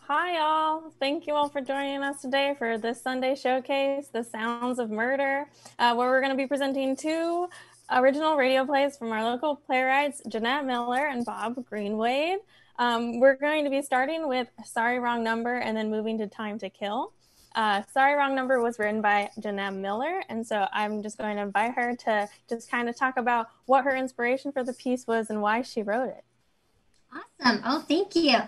Hi, all. Thank you all for joining us today for this Sunday showcase, The Sounds of Murder, where we're going to be presenting two original radio plays from our local playwrights, Jeannette Miller and Bob Greenwade. We're going to be starting with Sorry, Wrong Number and then moving to Time to Kill. Sorry, Wrong Number was written by Jeannette Miller, and so I'm just going to invite her to just kind of talk about what her inspiration for the piece was and why she wrote it. Awesome. Oh, thank you.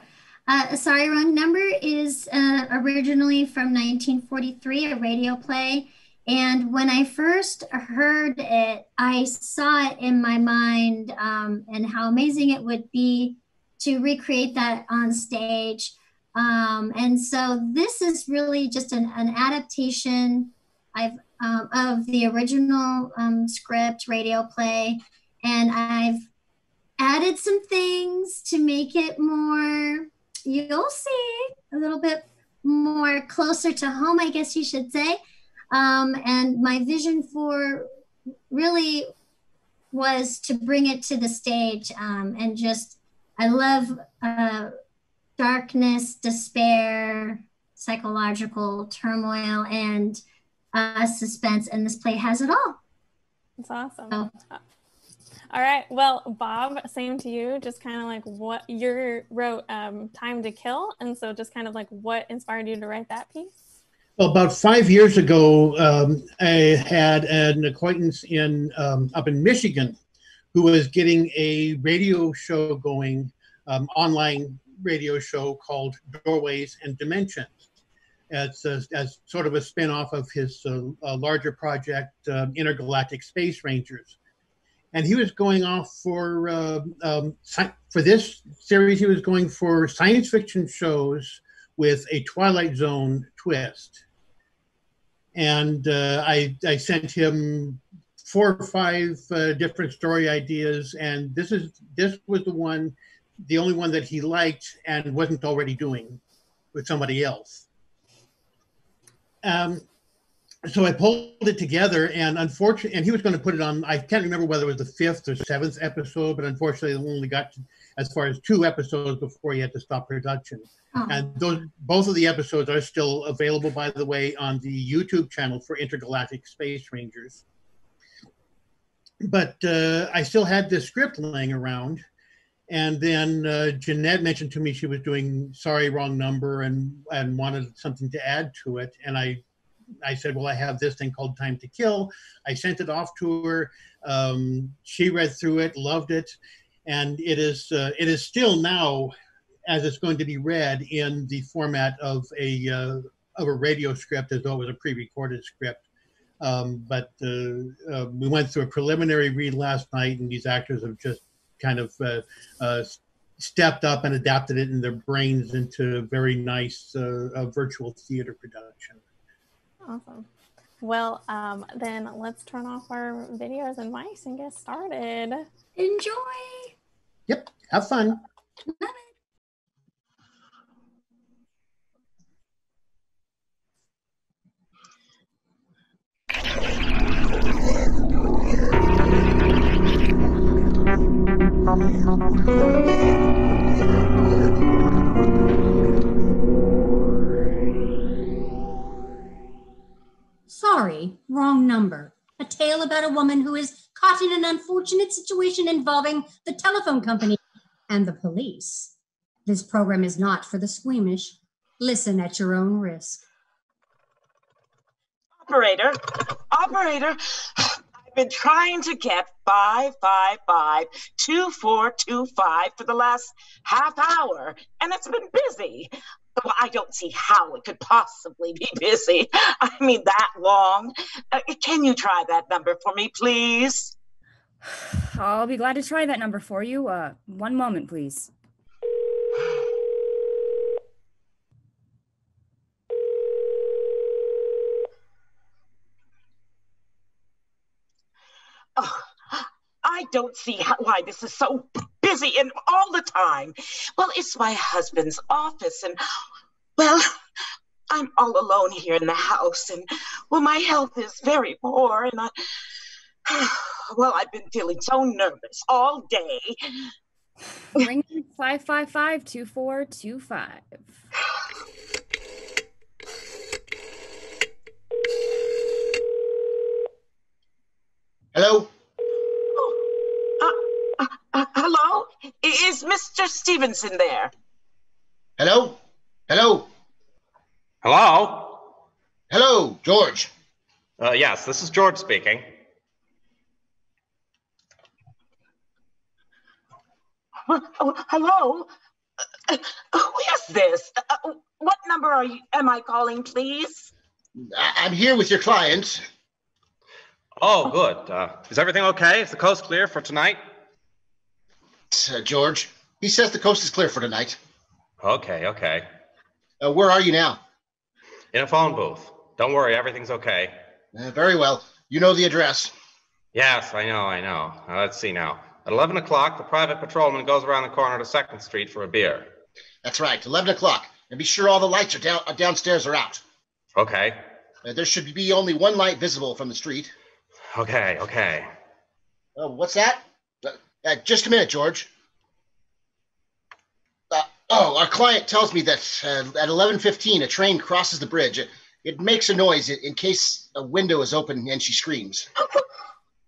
Sorry, Wrong Number is originally from 1943, a radio play. And when I first heard it, I saw it in my mind and how amazing it would be to recreate that on stage. And so this is really just an adaptation of the original script radio play. And I've added some things to make it more, you'll see, a little bit more closer to home, I guess you should say. And my vision for really was to bring it to the stage and just, I love darkness, despair, psychological turmoil, and suspense, and this play has it all. That's awesome. So, all right. Well, Bob, same to you. Just kind of like what you wrote Time to Kill. And so just kind of like what inspired you to write that piece? Well, about 5 years ago, I had an acquaintance up in Michigan who was getting a radio show going, online radio show called Doorways and Dimensions. It's as sort of a spin-off of his larger project, Intergalactic Space Rangers. And he was going off for this series, he was going for science fiction shows with a Twilight Zone twist. And I sent him 4 or 5 different story ideas, and this was the only one that he liked and wasn't already doing with somebody else. So I pulled it together, and unfortunately, and he was going to put it on, I can't remember whether it was the 5th or 7th episode, but unfortunately it only got as far as 2 episodes before he had to stop production. Oh. And both of the episodes are still available, by the way, on the YouTube channel for Intergalactic Space Rangers. But I still had this script laying around, and then Jeanette mentioned to me she was doing Sorry, Wrong Number and wanted something to add to it, and I said, well, I have this thing called Time to Kill. I sent it off to her. She read through it, loved it, and it is still now, as it's going to be read, in the format of a radio script, as though it was a pre-recorded script. But we went through a preliminary read last night, and these actors have just kind of stepped up and adapted it in their brains into a very nice virtual theater production. Awesome. Well, then let's turn off our videos and mics and get started. Enjoy. Yep. Have fun. Love it. Sorry, Wrong Number. A tale about a woman who is caught in an unfortunate situation involving the telephone company and the police. This program is not for the squeamish. Listen at your own risk. Operator, I've been trying to get 555-2425 for the last half hour, and it's been busy. Well, I don't see how it could possibly be busy. I mean, that long. Can you try that number for me, please? I'll be glad to try that number for you. One moment, please. Oh, I don't see why this is so busy and all the time. Well, it's my husband's office, and, well, I'm all alone here in the house, and, well, my health is very poor, and well, I've been feeling so nervous all day. Ring 555-2425. Hello? Hello? Is Mr. Stevenson there? Hello? Hello? Hello? Hello, George. Yes, this is George speaking. Oh, hello? Who is this? What number am I calling, please? I'm here with your client. Oh, good. Is everything okay? Is the coast clear for tonight? George, he says the coast is clear for tonight. Okay. Where are you now? In a phone booth. Don't worry, everything's okay. Very well. You know the address. Yes, I know. Let's see now. At 11 o'clock, the private patrolman goes around the corner to 2nd Street for a beer. That's right, 11 o'clock. And be sure all the lights are downstairs are out. Okay. There should be only one light visible from the street. Okay. What's that? Just a minute, George. Our client tells me that at 11:15 a train crosses the bridge. It makes a noise in case a window is open and she screams.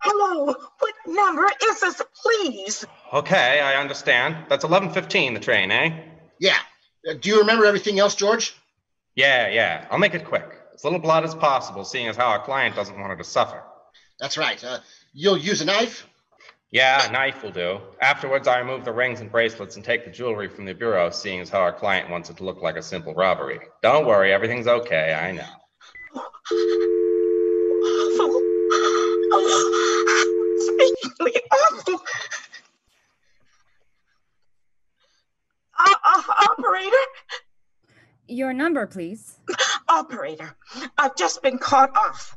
Hello, what number is this, please? Okay, I understand. That's 11:15, the train, eh? Yeah. Do you remember everything else, George? Yeah. I'll make it quick. As little blood as possible, seeing as how our client doesn't want her to suffer. That's right. You'll use a knife? Yeah, a knife will do. Afterwards, I remove the rings and bracelets and take the jewelry from the bureau, seeing as how our client wants it to look like a simple robbery. Don't worry, everything's okay, I know. Speakingly awful. Operator? Your number, please. Operator, I've just been caught off.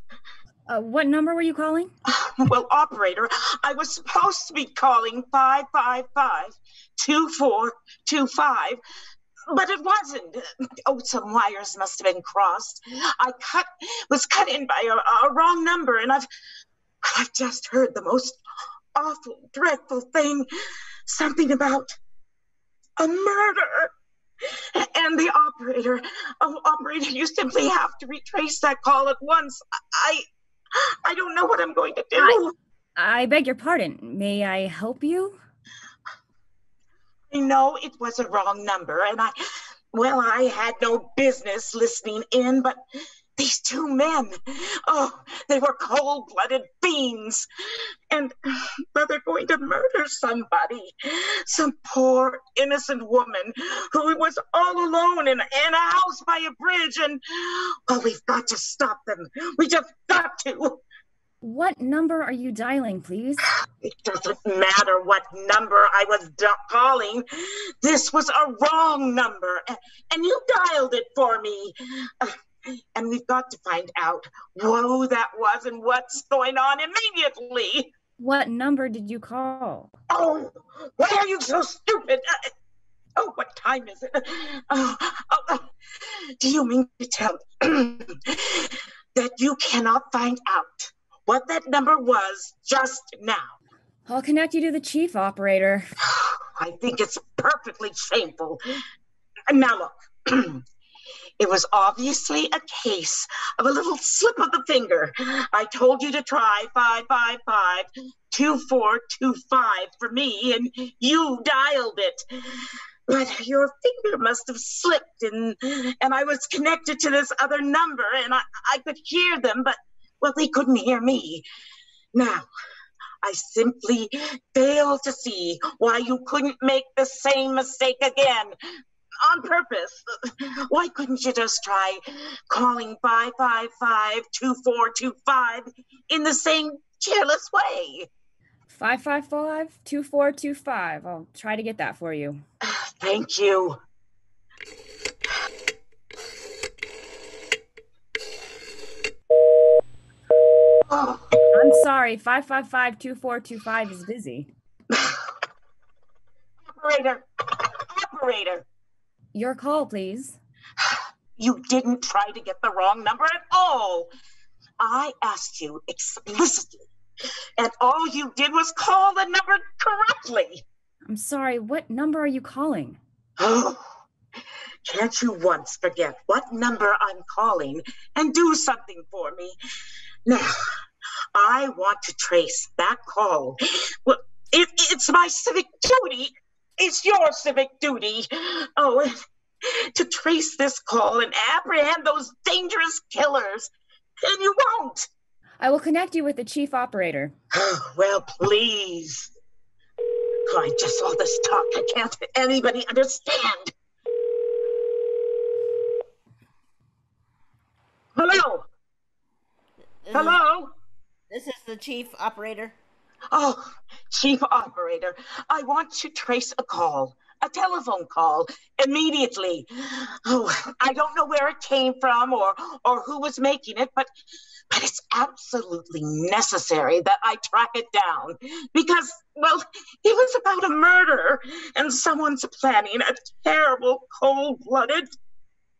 What number were you calling? Well, operator, I was supposed to be calling 555-2425, but it wasn't. Oh, some wires must have been crossed. I was cut in by a wrong number, and I've just heard the most awful, dreadful thing. Something about a murder. And the operator, you simply have to retrace that call at once. I don't know what I'm going to do. I beg your pardon. May I help you? I know it was a wrong number, and I had no business listening in, but these two men, they were cold-blooded fiends, and they're going to murder somebody, some poor innocent woman who was all alone in a house by a bridge, and we've got to stop them. We just got to. What number are you dialing, please? It doesn't matter what number I was calling. This was a wrong number, and you dialed it for me. And we've got to find out who that was and what's going on immediately. What number did you call? Oh, why are you so stupid? What time is it? Do you mean to tell me that you cannot find out what that number was just now? I'll connect you to the chief, operator. I think it's perfectly shameful. Now look. It was obviously a case of a little slip of the finger. I told you to try 555-2425 for me, and you dialed it. But your finger must have slipped, and I was connected to this other number, and I could hear them, but, they couldn't hear me. Now, I simply fail to see why you couldn't make the same mistake again. On purpose. Why couldn't you just try calling 555-2425 in the same careless way? 555-2425. I'll try to get that for you. Thank you. I'm sorry, 555-2425 is busy. Operator. Your call, please. You didn't try to get the wrong number at all. I asked you explicitly, and all you did was call the number correctly. I'm sorry, what number are you calling? Can't you once forget what number I'm calling and do something for me? Now, I want to trace that call. Well, it's my civic duty. It's your civic duty. Oh, to trace this call and apprehend those dangerous killers. And you won't. I will connect you with the chief operator. Well, please. I just all this talk. I can't anybody understand. Hello? Hello? This is the chief operator. Oh, chief operator, I want to trace a call, a telephone call, immediately. Oh, I don't know where it came from or who was making it, but it's absolutely necessary that I track it down because, well, it was about a murder and someone's planning a terrible, cold-blooded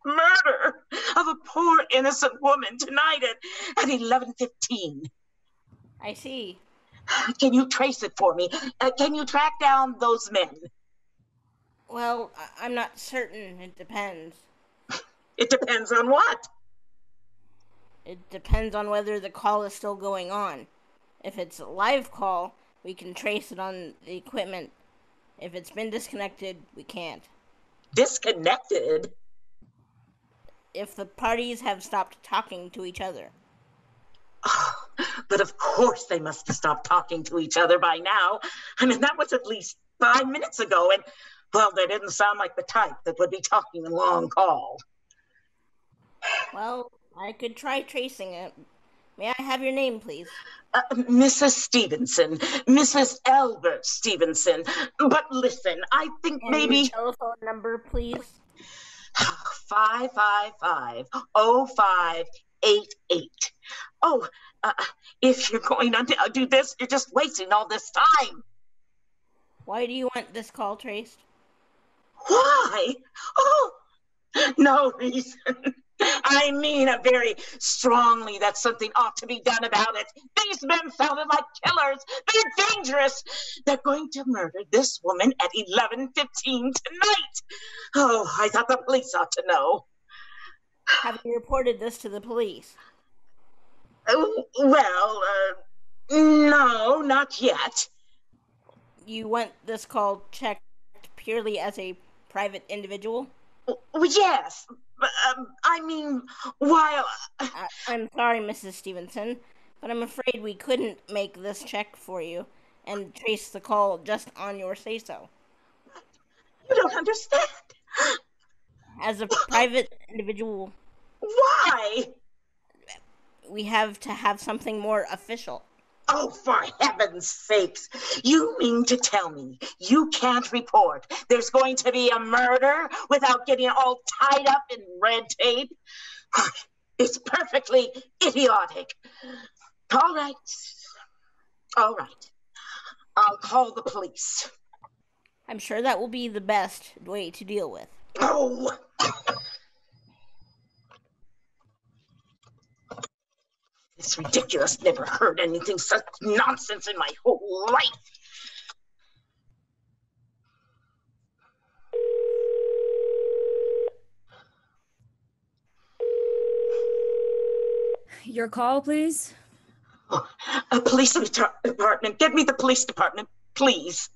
murder of a poor innocent woman tonight at 11:15. I see. Can you trace it for me? Can you track down those men? Well, I'm not certain. It depends. It depends on what? It depends on whether the call is still going on. If it's a live call, we can trace it on the equipment. If it's been disconnected, we can't. Disconnected? If the parties have stopped talking to each other. Oh, but of course they must have stopped talking to each other by now. I mean, that was at least 5 minutes ago, and, well, they didn't sound like the type that would be talking a long call. Well, I could try tracing it. May I have your name, please? Mrs. Stevenson, Mrs. Albert Stevenson. But listen, I think and maybe... Your telephone number, please? 555-0588. Oh, if you're going to do this, you're just wasting all this time. Why do you want this call traced? Why? Oh, no reason. I mean very strongly that something ought to be done about it. These men sounded like killers. They're dangerous. They're going to murder this woman at 11:15 tonight. Oh, I thought the police ought to know. Have you reported this to the police? Well, no, not yet. You want this call checked purely as a private individual? Yes. I mean, while... I'm sorry, Mrs. Stevenson, but I'm afraid we couldn't make this check for you and trace the call just on your say-so. You don't understand. As a private individual... Why? We have to have something more official. Oh, for heaven's sakes. You mean to tell me you can't report there's going to be a murder without getting all tied up in red tape? It's perfectly idiotic. All right. I'll call the police. I'm sure that will be the best way to deal with. Oh! It's ridiculous. Never heard anything such nonsense in my whole life. Your call, please? Oh, a police department. Get me the police department, please.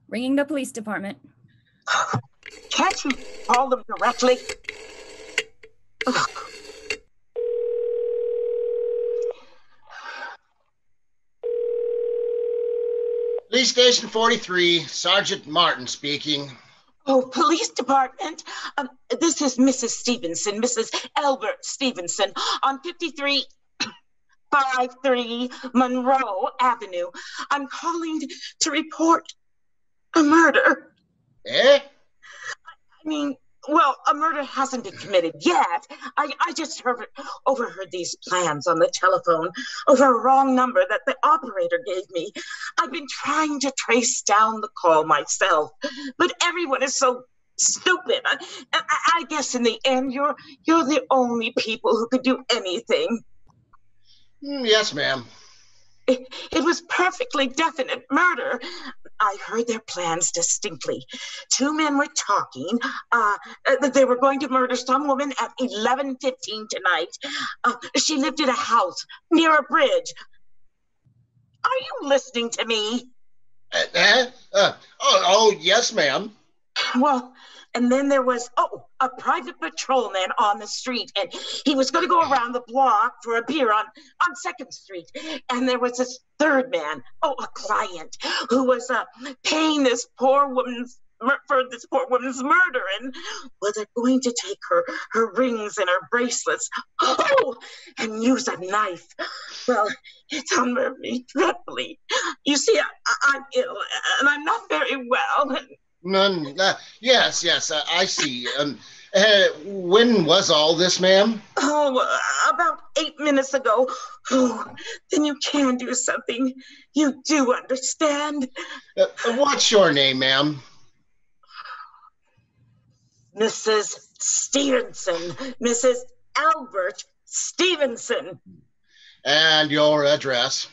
Ringing the police department. Can't you call them directly? Ugh. Police Station 43, Sergeant Martin speaking. Oh, police department. This is Mrs. Stevenson, Mrs. Albert Stevenson, on 5353 Monroe Avenue. I'm calling to report a murder. Eh? I mean, well, a murder hasn't been committed yet. I just overheard these plans on the telephone over a wrong number that the operator gave me. I've been trying to trace down the call myself, but everyone is so stupid. I guess in the end, you're the only people who could do anything. Yes, ma'am. It was perfectly definite murder. I heard their plans distinctly. Two men were talking. They were going to murder some woman at 11:15 tonight. She lived in a house near a bridge. Are you listening to me? Yes, ma'am. Well, and then there was, a private patrolman on the street, and he was going to go around the block for a beer on 2nd Street. And there was this third man, a client, who was paying this poor woman's murder, and was going to take her rings and her bracelets, and use a knife. Well, it's unnerved me dreadfully. You see, I'm ill, and I'm not very well. Yes, I see. When was all this, ma'am? About 8 minutes ago. Then you can do something. You do understand. What's your name, ma'am? Mrs. Stevenson. Mrs. Albert Stevenson. And your address?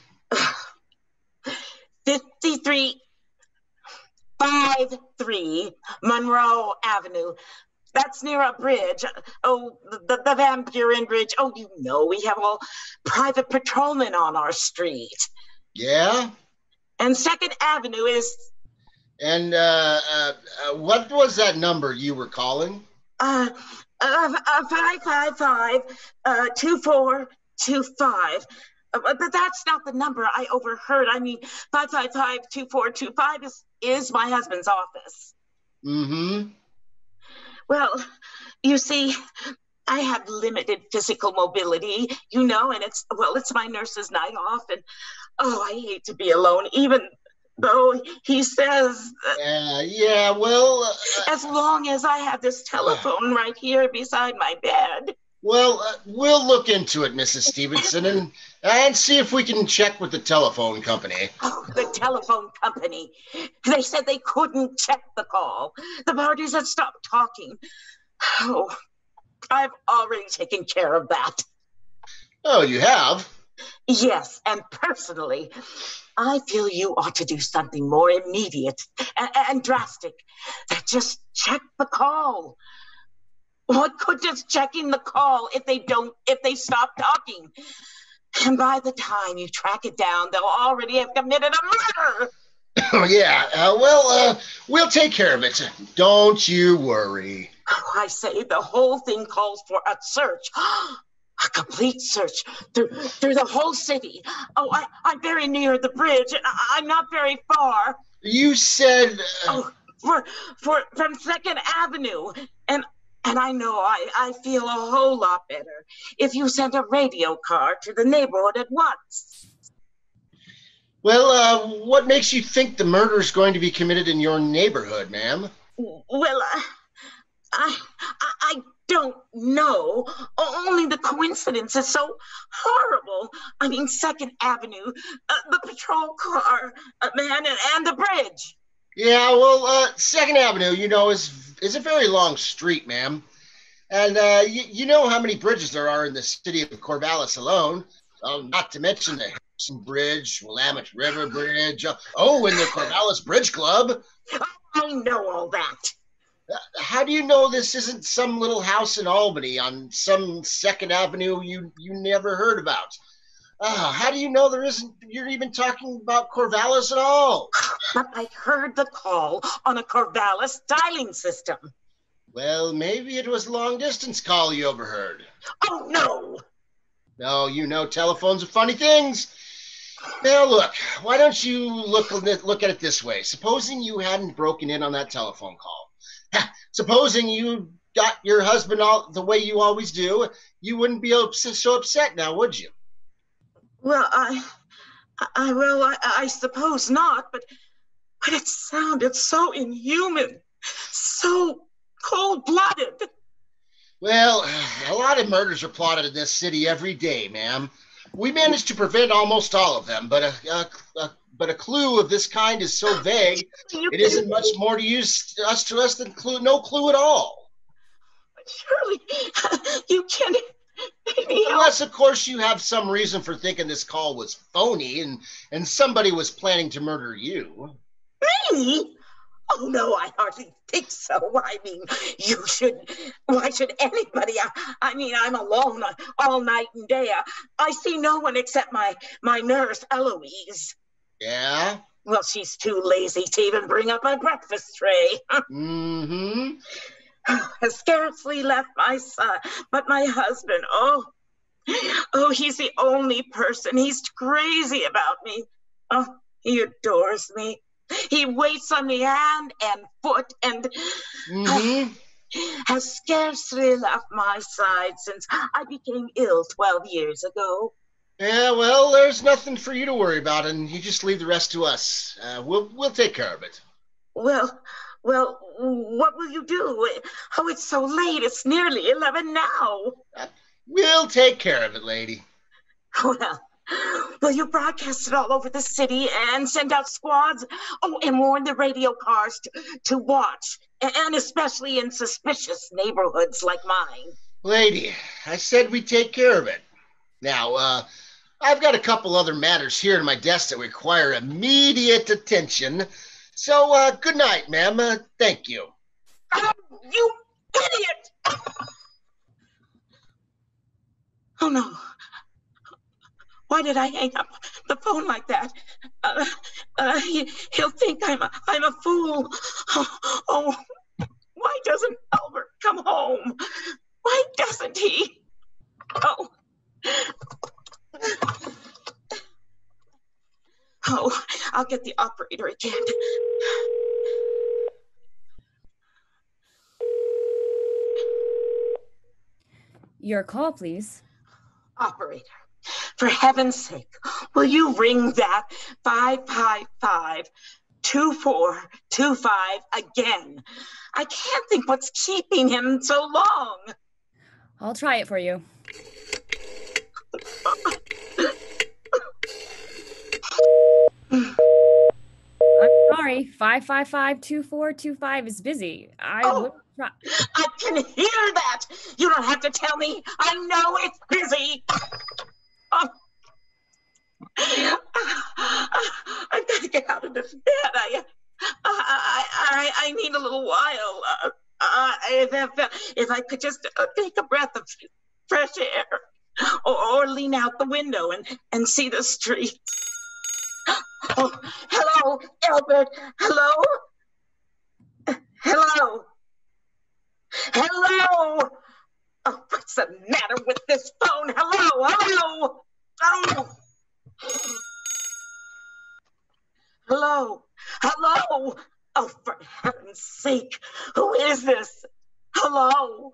5353 Monroe Avenue. That's near a bridge. The Van Buren Bridge. You know, we have all private patrolmen on our street. Yeah? And 2nd Avenue is... And what was that number you were calling? 555-2425. But that's not the number I overheard. I mean, 555-2425 is my husband's office. Mm-hmm. Well, you see, I have limited physical mobility, you know, and it's my nurse's night off, and I hate to be alone, even though he says, as long as I have this telephone right here beside my bed. Well, we'll look into it, Mrs. Stevenson, and see if we can check with the telephone company. The telephone company. They said they couldn't check the call. The parties had stopped talking. I've already taken care of that. Oh, you have? Yes, and personally, I feel you ought to do something more immediate and drastic. Just check the call. What good does checking the call if they stop talking? And by the time you track it down, they'll already have committed a murder. Oh, yeah. We'll take care of it. Don't you worry. I say the whole thing calls for a search. A complete search through the whole city. I'm very near the bridge, and I'm not very far. You said... from 2nd Avenue. And I know I feel a whole lot better if you send a radio car to the neighborhood at once. Well, what makes you think the murder is going to be committed in your neighborhood, ma'am? Well, I don't know. Only the coincidence is so horrible. I mean, 2nd Avenue, the patrol car, man, and the bridge. Yeah, well, 2nd Avenue, you know, is a very long street, ma'am. And you know how many bridges there are in the city of Corvallis alone. Not to mention the Harrison Bridge, Willamette River Bridge. And the Corvallis Bridge Club. I know all that. How do you know this isn't some little house in Albany on some 2nd Avenue you never heard about? How do you know you're even talking about Corvallis at all? But I heard the call on a Corvallis dialing system. Well, maybe it was a long-distance call you overheard. Oh, no! No, you know telephones are funny things. Now, look, why don't you look at it this way? Supposing you hadn't broken in on that telephone call. Supposing you got your husband all the way you always do, you wouldn't be so upset now, would you? Well, I suppose not, but it sounded so inhuman, so cold-blooded. Well, a lot of murders are plotted in this city every day, ma'am. We managed to prevent almost all of them, but a clue of this kind is so vague, it isn't much more to us than no clue at all. But surely you can... Unless, of course, you have some reason for thinking this call was phony and somebody was planning to murder you. Me? Oh, no, I hardly think so. I mean, why should anybody? I mean, I'm alone all night and day. I see no one except my nurse, Eloise. Yeah? Well, she's too lazy to even bring up my breakfast tray. Mm-hmm. Has scarcely left my side, but my husband, he's the only person. He's crazy about me. Oh, he adores me. He waits on me hand and foot and has scarcely left my side since I became ill 12 years ago. Yeah, well, there's nothing for you to worry about, and you just leave the rest to us. We'll take care of it. Well, what will you do? Oh, it's so late. It's nearly 11 now. We'll take care of it, lady. Well, will you broadcast it all over the city and send out squads? Oh, and warn the radio cars to watch, and especially in suspicious neighborhoods like mine. Lady, I said we'd take care of it. Now, I've got a couple other matters here in my desk that require immediate attention. So, good night, ma'am. Thank you. Oh, you idiot! Oh, no. Why did I hang up the phone like that? He'll think I'm a fool. Oh, why doesn't Albert come home? Why doesn't he? Oh, I'll get the operator again. Your call, please. Operator, for heaven's sake, will you ring that 555-2425 again? I can't think what's keeping him so long. I'll try it for you. I'm sorry, 555-2425 is busy. I will try. I can hear that. You don't have to tell me. I know it's busy. I've got to get out of this bed. I need a little while. If I could just take a breath of fresh air, or lean out the window and see the street. Oh, hello, Albert. Hello? Hello? Hello? Oh, what's the matter with this phone? Hello? Hello? Oh. Hello? Hello? Oh, for heaven's sake, who is this? Hello?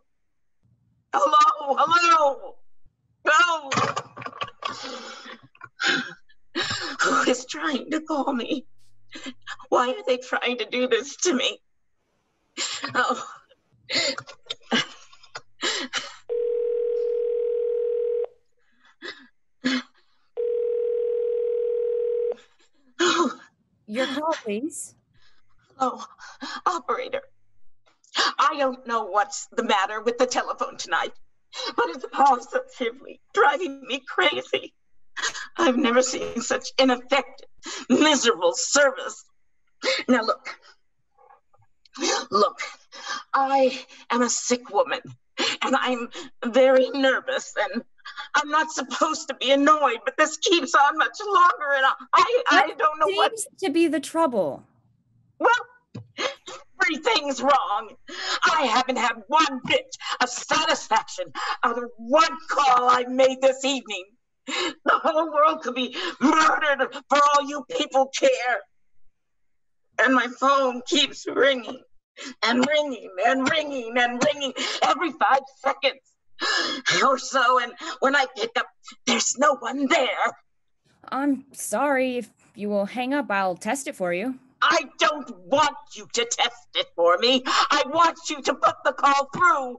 Hello? Hello? No! Who is trying to call me? Why are they trying to do this to me? Oh. Your call, please. Oh, operator. I don't know what's the matter with the telephone tonight, but it's positively driving me crazy. I've never seen such ineffective, miserable service. Now look, I am a sick woman, and I'm very nervous, and I'm not supposed to be annoyed, but this keeps on much longer, and I don't know what seems to be the trouble. Well, everything's wrong. I haven't had one bit of satisfaction out of one call I made this evening. The whole world could be murdered for all you people care. And my phone keeps ringing and ringing and ringing and ringing every 5 seconds or so. And when I pick up, there's no one there. I'm sorry. If you will hang up, I'll test it for you. I don't want you to test it for me. I want you to put the call through,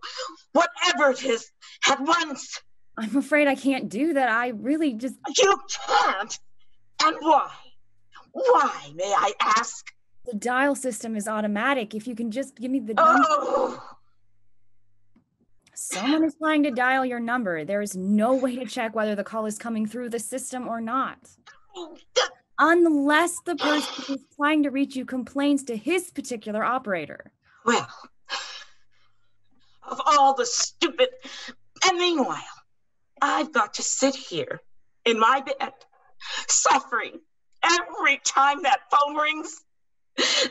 whatever it is, at once. I'm afraid I can't do that. I really just... You can't? And why? Why, may I ask? The dial system is automatic. If you can just give me the number. Oh! Someone is trying to dial your number. There is no way to check whether the call is coming through the system or not. Unless the person who's trying to reach you complains to his particular operator. Well, of all the stupid... And meanwhile, I've got to sit here in my bed, suffering every time that phone rings,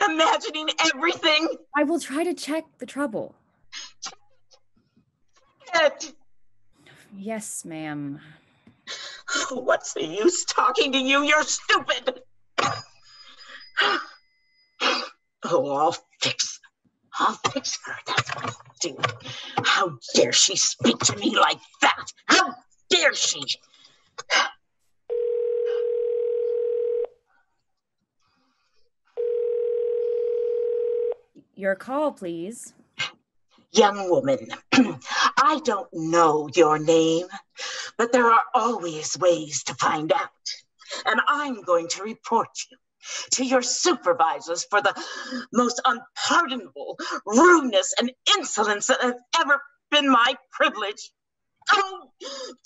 imagining everything. I will try to check the trouble. Ed, Yes, ma'am. what's the use talking to you? You're stupid. Oh, I'll fix her. That's what I'll do. How dare she speak to me like that? How dare she? Your call, please. Young woman, I don't know your name, but there are always ways to find out. And I'm going to report you to your supervisors for the most unpardonable rudeness and insolence that has ever been my privilege. Oh,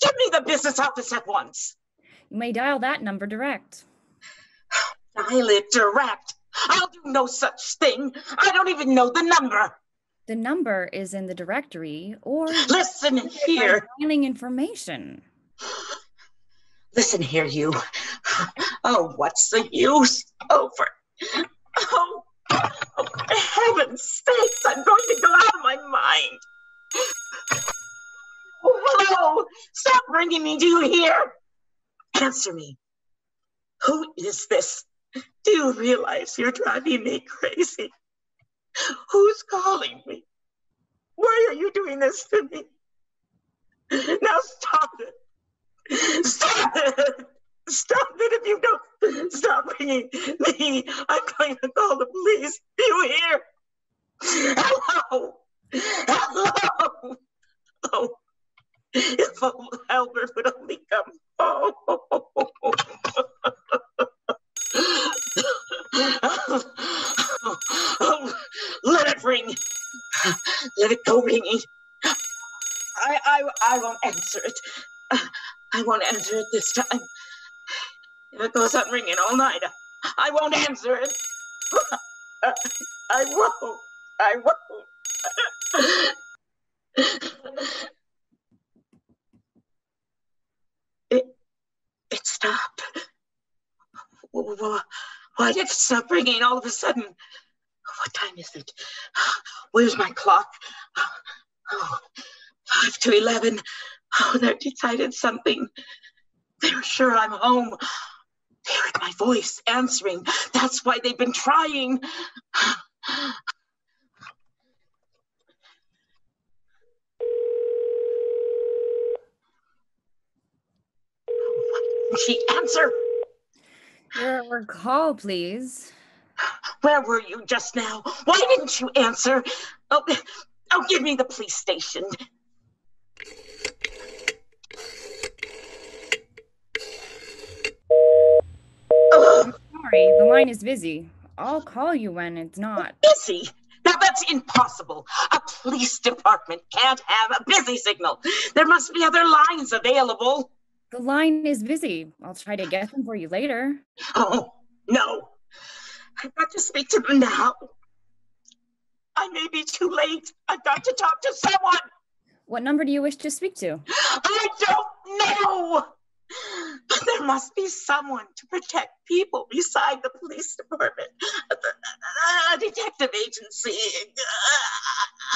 give me the business office at once. You may dial that number direct. Dial it direct. I'll do no such thing. I don't even know the number. The number is in the directory, or listen here. Dialing information. Listen here, you. Oh, what's the use? Oh, for heaven's sakes, I'm going to go out of my mind. Oh, hello. Stop ringing me. Do you hear? Answer me. Who is this? Do you realize you're driving me crazy? Who's calling me? Why are you doing this to me? Now stop it. Stop it. Stop it. If you don't stop ringing me, I'm going to call the police. Do you hear? Hello. Hello. Oh, if old Albert would only come home. Oh, let it ring. Let it go ringing. I won't answer it. I won't answer it this time. If it goes on ringing all night, I won't answer it. I won't. I won't. It stopped. Why did it stop ringing all of a sudden? What time is it? Where's my clock? Oh, 5 to 11. Oh, they've decided something. They're sure I'm home. They heard my voice answering. That's why they've been trying. Why didn't she answer? Your call, please. Where were you just now? Why didn't you answer? Oh, give me the police station. I'm sorry, the line is busy. I'll call you when it's not. Busy? Now that's impossible. A police department can't have a busy signal. There must be other lines available. The line is busy. I'll try to get them for you later. Oh, no. I've got to speak to them now. I may be too late. I've got to talk to someone. What number do you wish to speak to? I don't know. But there must be someone to protect people beside the police department. A detective agency.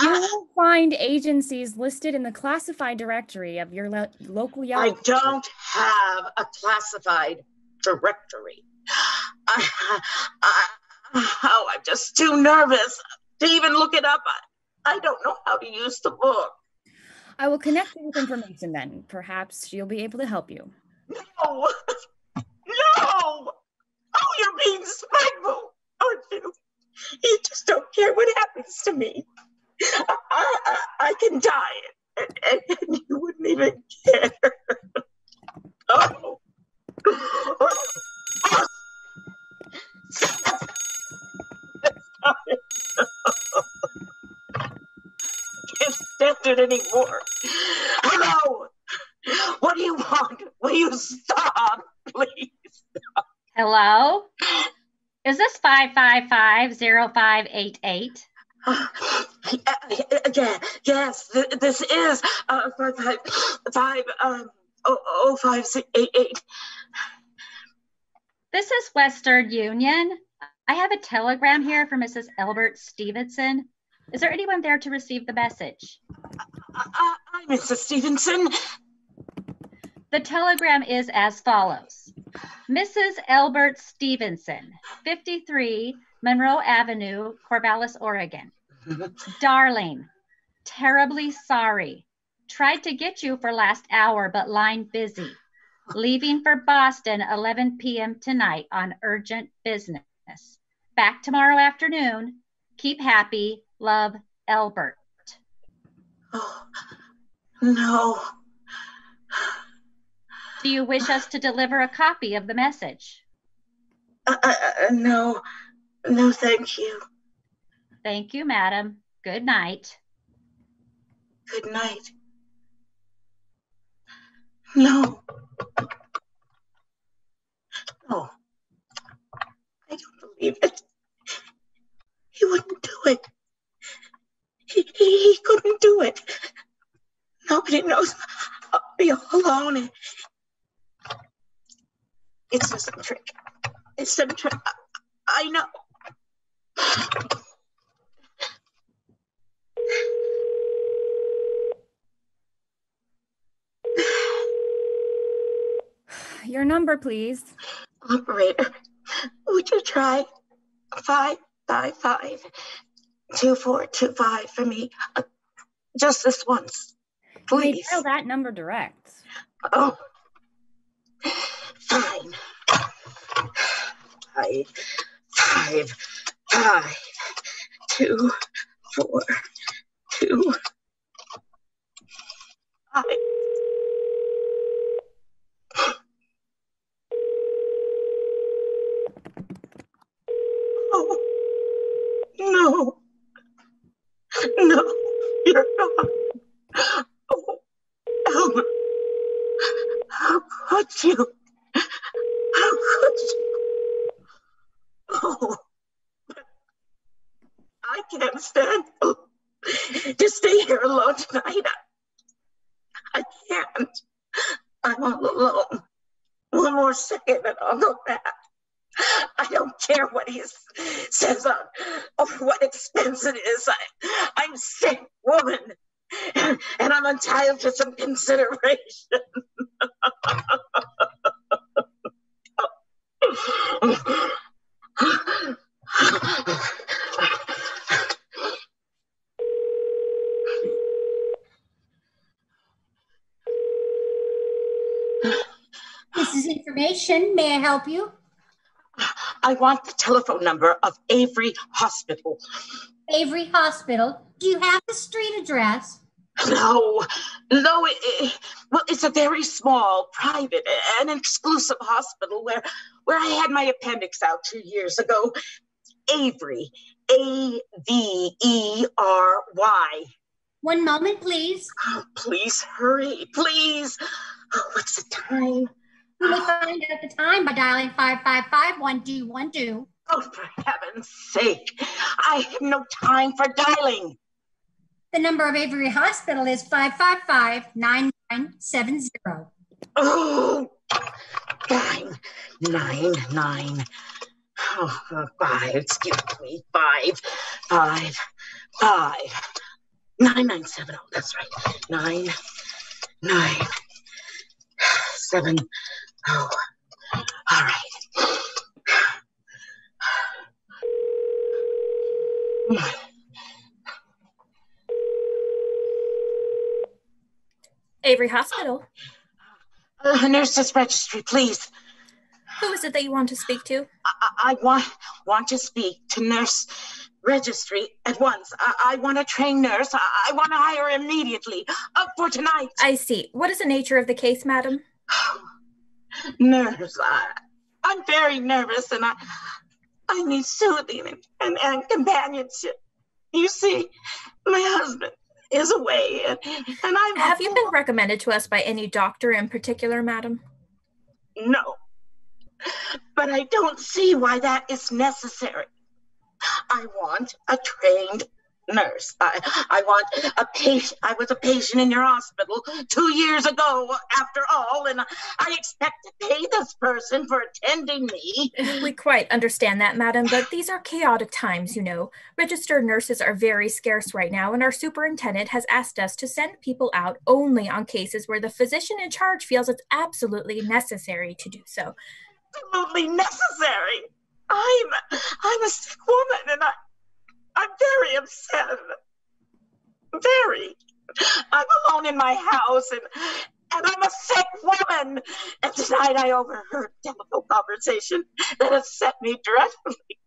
You will find agencies listed in the classified directory of your local yellow. I don't have a classified directory. I'm just too nervous to even look it up. I don't know how to use the book. I will connect you with information then. Perhaps she'll be able to help you. No! No! Oh, you're being spiteful, aren't you? You just don't care what happens to me. I can die, and you wouldn't even care. Oh. Stop it. I can't stand it anymore. Hello. What do you want? Will you stop, please? Hello? Is this 555-0588? Yes, this is 555 0588. This is Western Union. I have a telegram here from Mrs. Albert Stevenson. Is there anyone there to receive the message? I'm Mrs. Stevenson. The telegram is as follows. Mrs. Albert Stevenson, 53 Monroe Avenue, Corvallis, Oregon. Darling, terribly sorry. Tried to get you for last hour, but line busy. Leaving for Boston 11 p.m. tonight on urgent business. Back tomorrow afternoon. Keep happy. Love, Albert. Oh, no. Do you wish us to deliver a copy of the message? No. No, thank you. Thank you, madam. Good night. Good night. No. No. I don't believe it. He wouldn't do it. He couldn't do it. Nobody knows I'll be all alone. It's just a trick. It's a trick. I know. Your number, please. Operator, would you try 555-2425 for me? Just this once, please. You may dial that number direct. Oh, fine. 555-242-5. Oh, no. No, you're not. Oh, Albert. How could you? How could you? Oh, I can't stand to stay here alone tonight. I can't. I'm all alone. One more second and I'll go back. I don't care what he says or what expense it is. I'm a sick woman, and I'm entitled to some consideration. This is information. May I help you? I want the telephone number of Avery Hospital. Avery Hospital. Do you have the street address? No. Well, it's a very small, private, and exclusive hospital where I had my appendix out 2 years ago. Avery, Avery. One moment, please. Oh, please hurry, please. Oh, what's the time? You may find out the time by dialing 555-1212. Oh, for heaven's sake, I have no time for dialing. The number of Avery Hospital is 555-9970. Oh, 599. Oh, 5, excuse me, 997. Oh, that's right. 997. Oh, all right. Avery Hospital. Nurses Registry, please. Who is it that you want to speak to? I want to speak to Nurse Registry at once. I want to train nurse. I want to hire immediately for tonight. I see. What is the nature of the case, madam? Nerves. I'm very nervous, and I need soothing and companionship. You see, my husband is away, and I'm... Have you been recommended to us by any doctor in particular, madam? No, but I don't see why that is necessary. I want a trained Nurse, I want a patient. I was a patient in your hospital 2 years ago, after all, and I expect to pay this person for attending me. We quite understand that, madam, but these are chaotic times, you know. Registered nurses are very scarce right now, and our superintendent has asked us to send people out only on cases where the physician in charge feels it's absolutely necessary to do so. Absolutely necessary? I'm a sick woman, and I'm very upset. Very. I'm alone in my house, and I'm a sick woman. And tonight I overheard a telephone conversation that upset me dreadfully.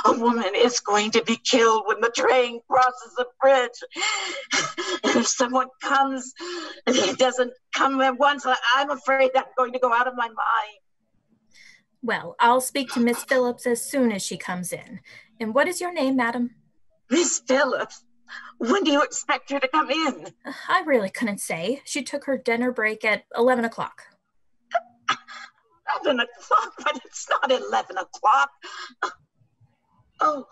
A woman is going to be killed when the train crosses the bridge. And if someone comes, and it doesn't come at once, I'm afraid I'm going to go out of my mind. Well, I'll speak to Miss Phillips as soon as she comes in. And what is your name, madam? Miss Phillips? When do you expect her to come in? I really couldn't say. She took her dinner break at 11 o'clock. 11 o'clock? But it's not 11 o'clock. Oh,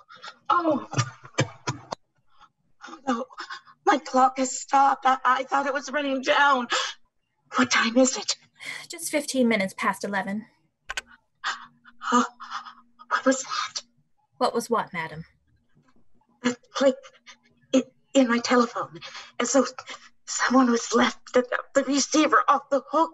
no, my clock has stopped. I thought it was running down. What time is it? Just 15 minutes past 11. What was that? What was what, madam? The click in my telephone, as though someone was left the receiver off the hook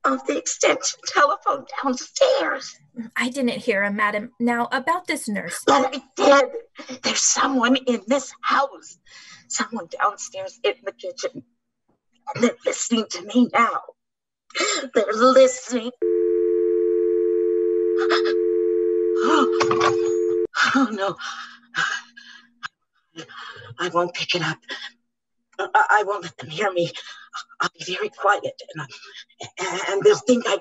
of the extension telephone downstairs. I didn't hear him, madam. Now, about this nurse. But I did. There's someone in this house. Someone downstairs in the kitchen. And they're listening to me now. They're listening. Oh no. I won't pick it up. I won't let them hear me. I'll be very quiet, and they'll think I...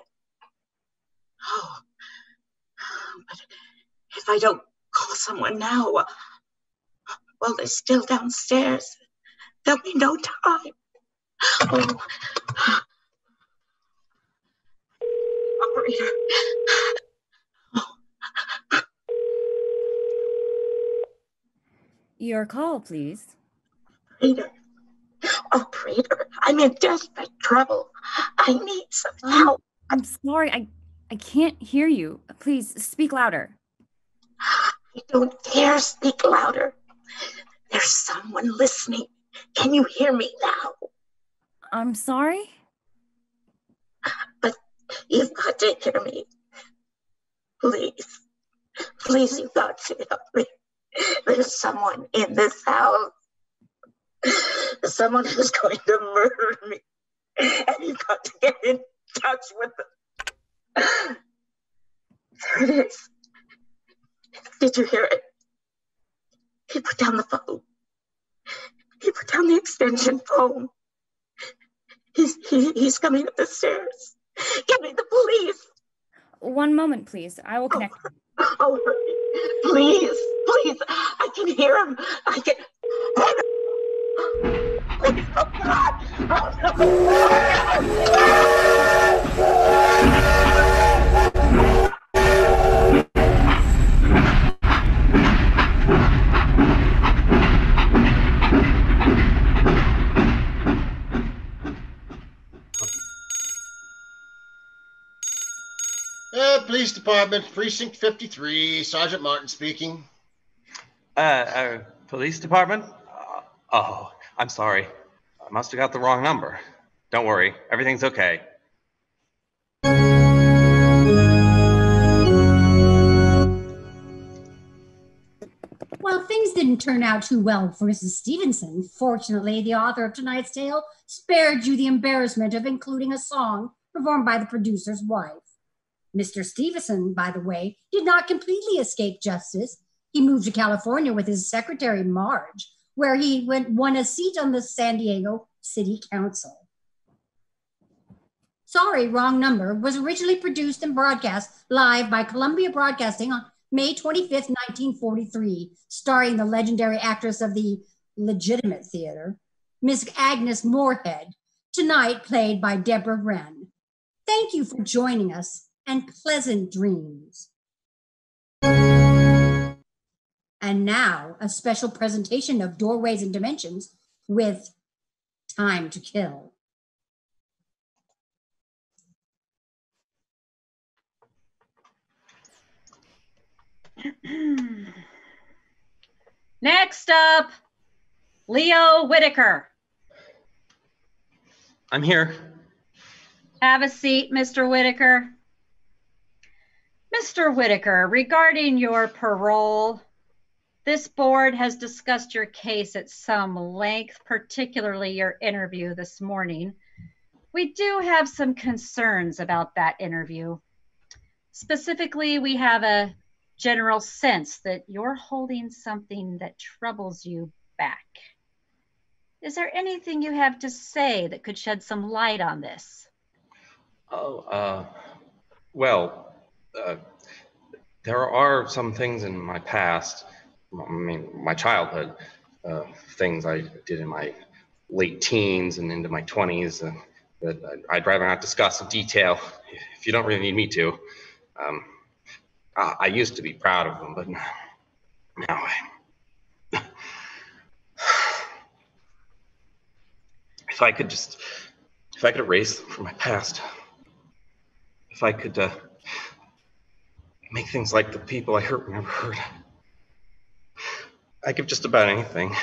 Oh, but if I don't call someone now, well, they're still downstairs. There'll be no time. Oh. Operator. Your call, please. Operator, I'm in desperate trouble. I need some help. I'm sorry, I can't hear you. Please speak louder. I don't dare speak louder. There's someone listening. Can you hear me now? I'm sorry? But you've got to hear me. Please. Please, you've got to help me. There's someone in this house. Someone who's going to murder me. And you've got to get in touch with them. There it is. Did you hear it? He put down the phone. He put down the extension phone. He's coming up the stairs. Get me the police. One moment, please. I will connect. Oh, please, please. I can hear him. I can. Please, oh God. Police Department, Precinct 53, Sergeant Martin speaking. Police department? Oh, I'm sorry. I must have got the wrong number. Don't worry, everything's okay. Well, things didn't turn out too well for Mrs. Stevenson. Fortunately, the author of tonight's tale spared you the embarrassment of including a song performed by the producer's wife. Mr. Stevenson, by the way, did not completely escape justice. He moved to California with his secretary, Marge, where he won a seat on the San Diego City Council. Sorry, Wrong Number was originally produced and broadcast live by Columbia Broadcasting on May 25th, 1943, starring the legendary actress of the Legitimate Theater, Miss Agnes Moorehead, tonight played by Deborah Wren. Thank you for joining us, and pleasant dreams. And now a special presentation of Doorways and Dimensions with Time to Kill. Next up, Leo Whitaker. I'm here. Have a seat, Mr. Whitaker. Mr. Whitaker, regarding your parole, this board has discussed your case at some length, particularly your interview this morning. We do have some concerns about that interview. Specifically, we have a general sense that you're holding something that troubles you back. Is there anything you have to say that could shed some light on this? There are some things in my past, I mean, my childhood, things I did in my late teens and into my 20s that I'd rather not discuss in detail if you don't really need me to. I used to be proud of them, but now if I could erase them from my past, if I could make things like the people I hurt never hurt, I'd give just about anything.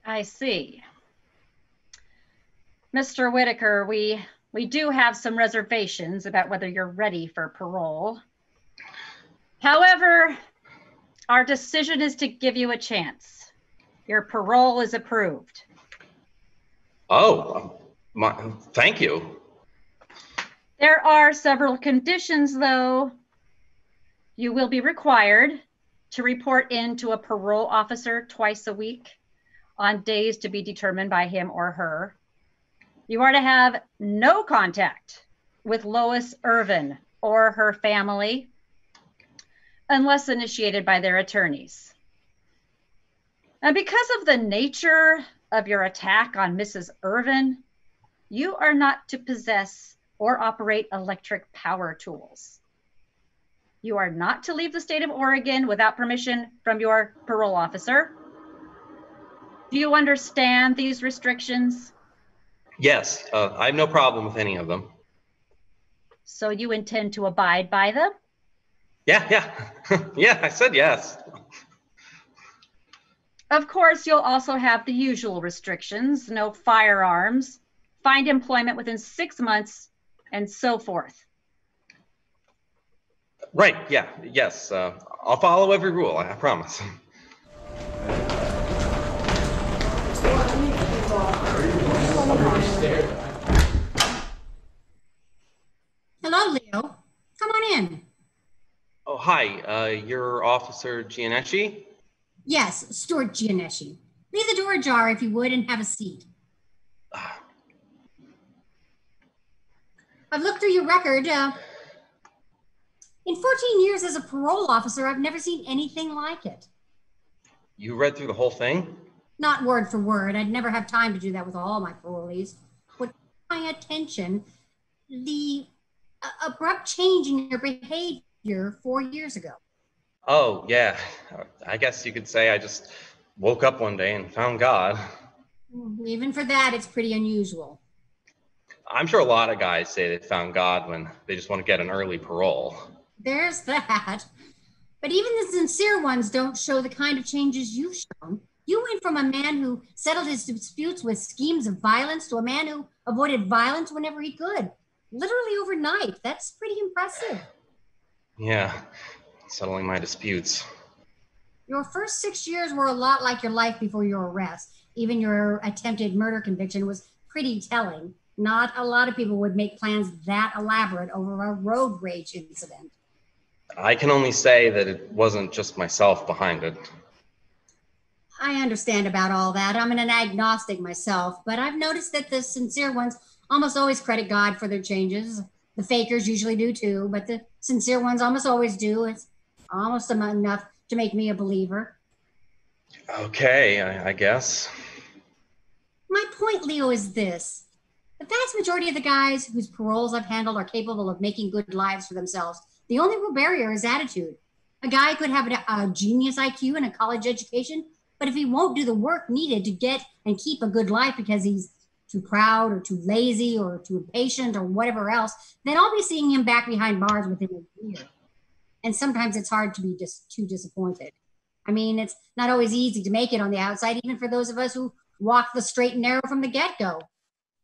I see. Mr. Whitaker, we do have some reservations about whether you're ready for parole. However, our decision is to give you a chance. Your parole is approved. Oh, thank you. There are several conditions, though. You will be required to report in to a parole officer twice a week on days to be determined by him or her. You are to have no contact with Lois Irvin or her family unless initiated by their attorneys. And because of the nature of your attack on Mrs. Irvin, you are not to possess or operate electric power tools. You are not to leave the state of Oregon without permission from your parole officer. Do you understand these restrictions? Yes, I have no problem with any of them. So you intend to abide by them? Yeah. Yeah, I said yes. Of course, you'll also have the usual restrictions: no firearms, find employment within 6 months, and so forth. Right, yes. I'll follow every rule, I promise. Hello, Leo. Come on in. Oh, hi. You're Officer Jeannette? Yes, Stuart Jeannette. Leave the door ajar if you would and have a seat. I've looked through your record. In 14 years as a parole officer, I've never seen anything like it. You read through the whole thing? Not word for word. I'd never have time to do that with all my parolees. What caught my attention, the abrupt change in your behavior 4 years ago. Oh, yeah. I guess you could say I just woke up one day and found God. Even for that, it's pretty unusual. I'm sure a lot of guys say they found God when they just want to get an early parole. There's that. But even the sincere ones don't show the kind of changes you've shown. You went from a man who settled his disputes with schemes of violence to a man who avoided violence whenever he could. Literally overnight. That's pretty impressive. Yeah, settling my disputes. Your first 6 years were a lot like your life before your arrest. Even your attempted murder conviction was pretty telling. Not a lot of people would make plans that elaborate over a road rage incident. I can only say that it wasn't just myself behind it. I understand about all that. I'm an agnostic myself, but I've noticed that the sincere ones almost always credit God for their changes. The fakers usually do too, but the sincere ones almost always do. It's almost enough to make me a believer. Okay, I guess. My point, Leo, is this. The vast majority of the guys whose paroles I've handled are capable of making good lives for themselves. The only real barrier is attitude. A guy could have a genius IQ and a college education, but if he won't do the work needed to get and keep a good life because he's too proud or too lazy or too impatient or whatever else, then I'll be seeing him back behind bars within a year. And sometimes it's hard to be just too disappointed. I mean, it's not always easy to make it on the outside, even for those of us who walk the straight and narrow from the get-go.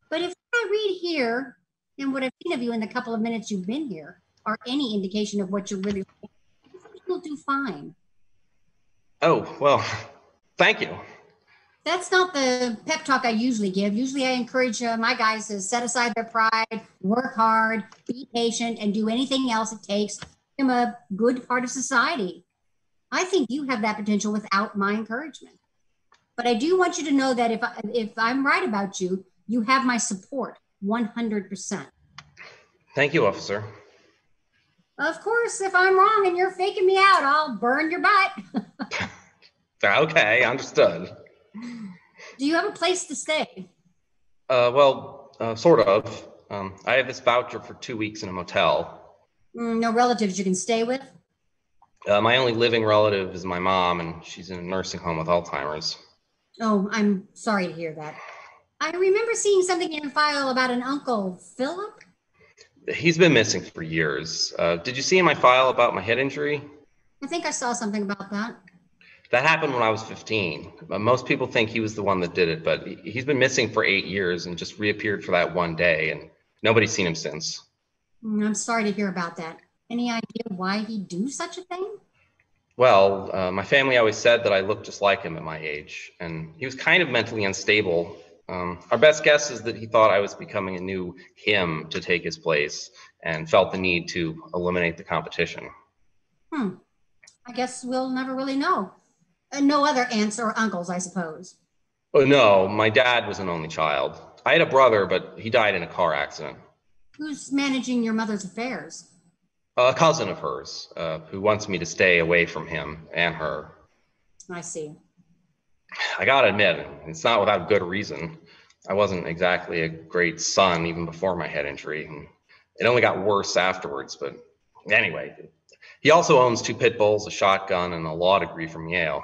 But if I read here and what I've seen of you in the couple of minutes you've been here are any indication of what you're really like, you'll do fine. Oh, well, thank you. That's not the pep talk I usually give. Usually I encourage my guys to set aside their pride, work hard, be patient, and do anything else it takes to become a good part of society. I think you have that potential without my encouragement. But I do want you to know that if I'm right about you, you have my support 100%. Thank you, officer. Of course, if I'm wrong and you're faking me out, I'll burn your butt. Okay, understood. Do you have a place to stay? Sort of. I have this voucher for 2 weeks in a motel. No relatives you can stay with? My only living relative is my mom, and she's in a nursing home with Alzheimer's. Oh, I'm sorry to hear that. I remember seeing something in your file about an Uncle Philip. He's been missing for years. Did you see in my file about my head injury? I think I saw something about that. That happened when I was 15. Most people think he was the one that did it, but he's been missing for 8 years and just reappeared for that one day, and nobody's seen him since. I'm sorry to hear about that. Any idea why he'd do such a thing? Well, my family always said that I looked just like him at my age, and he was kind of mentally unstable. Our best guess is that he thought I was becoming a new him to take his place and felt the need to eliminate the competition. I guess we'll never really know. No other aunts or uncles, I suppose. Oh, no, my dad was an only child. I had a brother, but he died in a car accident. Who's managing your mother's affairs? A cousin of hers, who wants me to stay away from him and her. I see. I gotta admit, it's not without good reason. I wasn't exactly a great son even before my head injury. And it only got worse afterwards, but anyway. He also owns 2 pit bulls, a shotgun, and a law degree from Yale.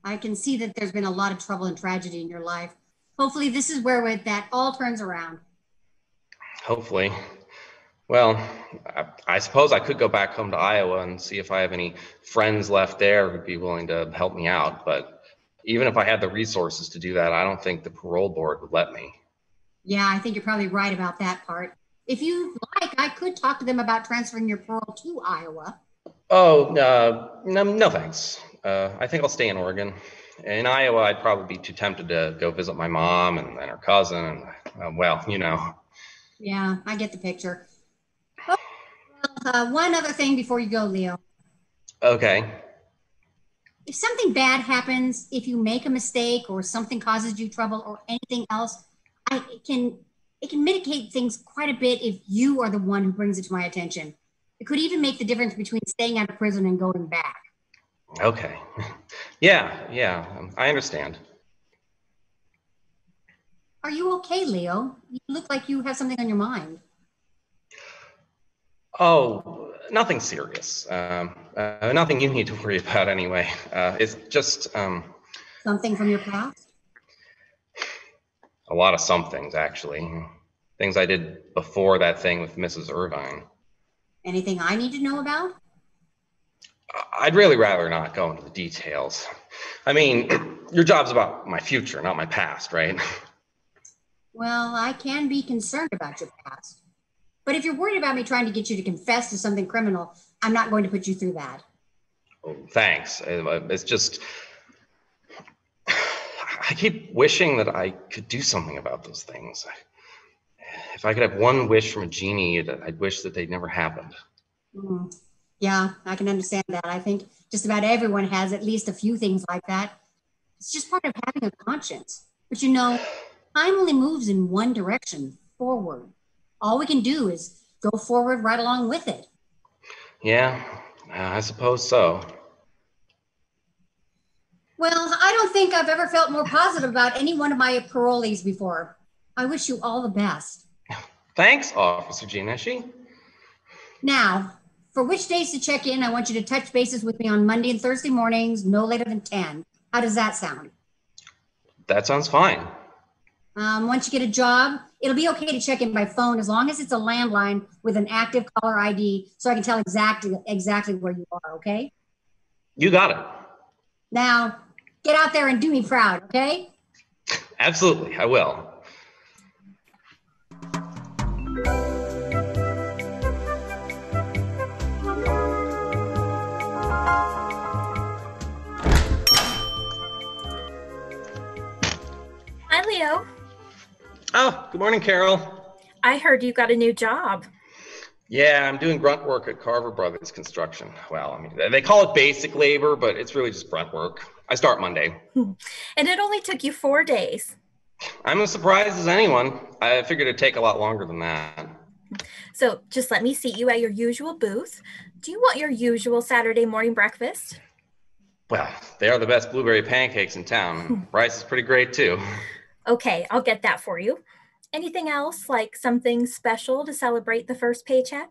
I can see that there's been a lot of trouble and tragedy in your life. Hopefully this is where that all turns around. Hopefully. Well, I suppose I could go back home to Iowa and see if I have any friends left there who'd be willing to help me out, but even if I had the resources to do that, I don't think the parole board would let me. Yeah, I think you're probably right about that part. If you'd like, I could talk to them about transferring your parole to Iowa. Oh, no thanks. I think I'll stay in Oregon. In Iowa, I'd probably be too tempted to go visit my mom and her cousin, and well, you know. Yeah, I get the picture. Oh, well, one other thing before you go, Leo. Okay. If something bad happens, if you make a mistake or something causes you trouble or anything else, it can mitigate things quite a bit if you are the one who brings it to my attention. It could even make the difference between staying out of prison and going back. Okay. Yeah, I understand. Are you okay, Leo? You look like you have something on your mind. Oh, nothing serious. Nothing you need to worry about anyway. It's just... Something from your past? A lot of some things, actually. Things I did before that thing with Mrs. Irvine. Anything I need to know about? I'd really rather not go into the details. I mean, your job's about my future, not my past, right? Well, I can be concerned about your past. But if you're worried about me trying to get you to confess to something criminal, I'm not going to put you through that. Oh, thanks. It's just... I keep wishing that I could do something about those things. If I could have one wish from a genie, I'd wish that they'd never happened. Yeah, I can understand that. I think just about everyone has at least a few things like that. It's just part of having a conscience. But you know, time only moves in one direction, forward. All we can do is go forward right along with it. Yeah, I suppose so. Well, I don't think I've ever felt more positive about any one of my parolees before. I wish you all the best. Thanks, Officer Jeanette. Now, For which days to check in, I want you to touch bases with me on Monday and Thursday mornings, no later than 10. How does that sound? That sounds fine. Once you get a job, it'll be okay to check in by phone as long as it's a landline with an active caller ID so I can tell exactly where you are, okay? You got it. Now, get out there and do me proud, okay? Absolutely, I will. Hi, Leo. Oh, good morning, Carol. I heard you got a new job. Yeah, I'm doing grunt work at Carver Brothers Construction. Well, I mean, they call it basic labor, but it's really just grunt work. I start Monday. And it only took you 4 days. I'm as surprised as anyone. I figured it'd take a lot longer than that. So just let me seat you at your usual booth. Do you want your usual Saturday morning breakfast? Well, they are the best blueberry pancakes in town. Rice is pretty great, too. Okay, I'll get that for you. Anything else, like something special to celebrate the first paycheck?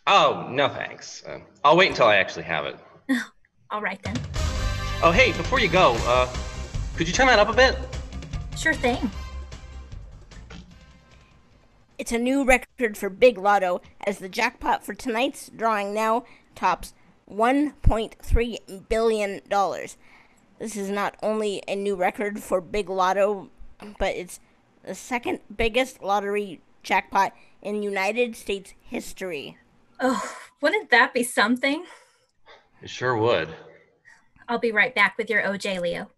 Oh, no thanks. I'll wait until I actually have it. All right, then. Oh, hey, before you go, could you turn that up a bit? Sure thing. It's a new record for Big Lotto, as the jackpot for tonight's drawing now tops $1.3 billion. This is not only a new record for Big Lotto, but it's the second biggest lottery jackpot in United States history. Oh, wouldn't that be something? It sure would. I'll be right back with your OJ, Leo.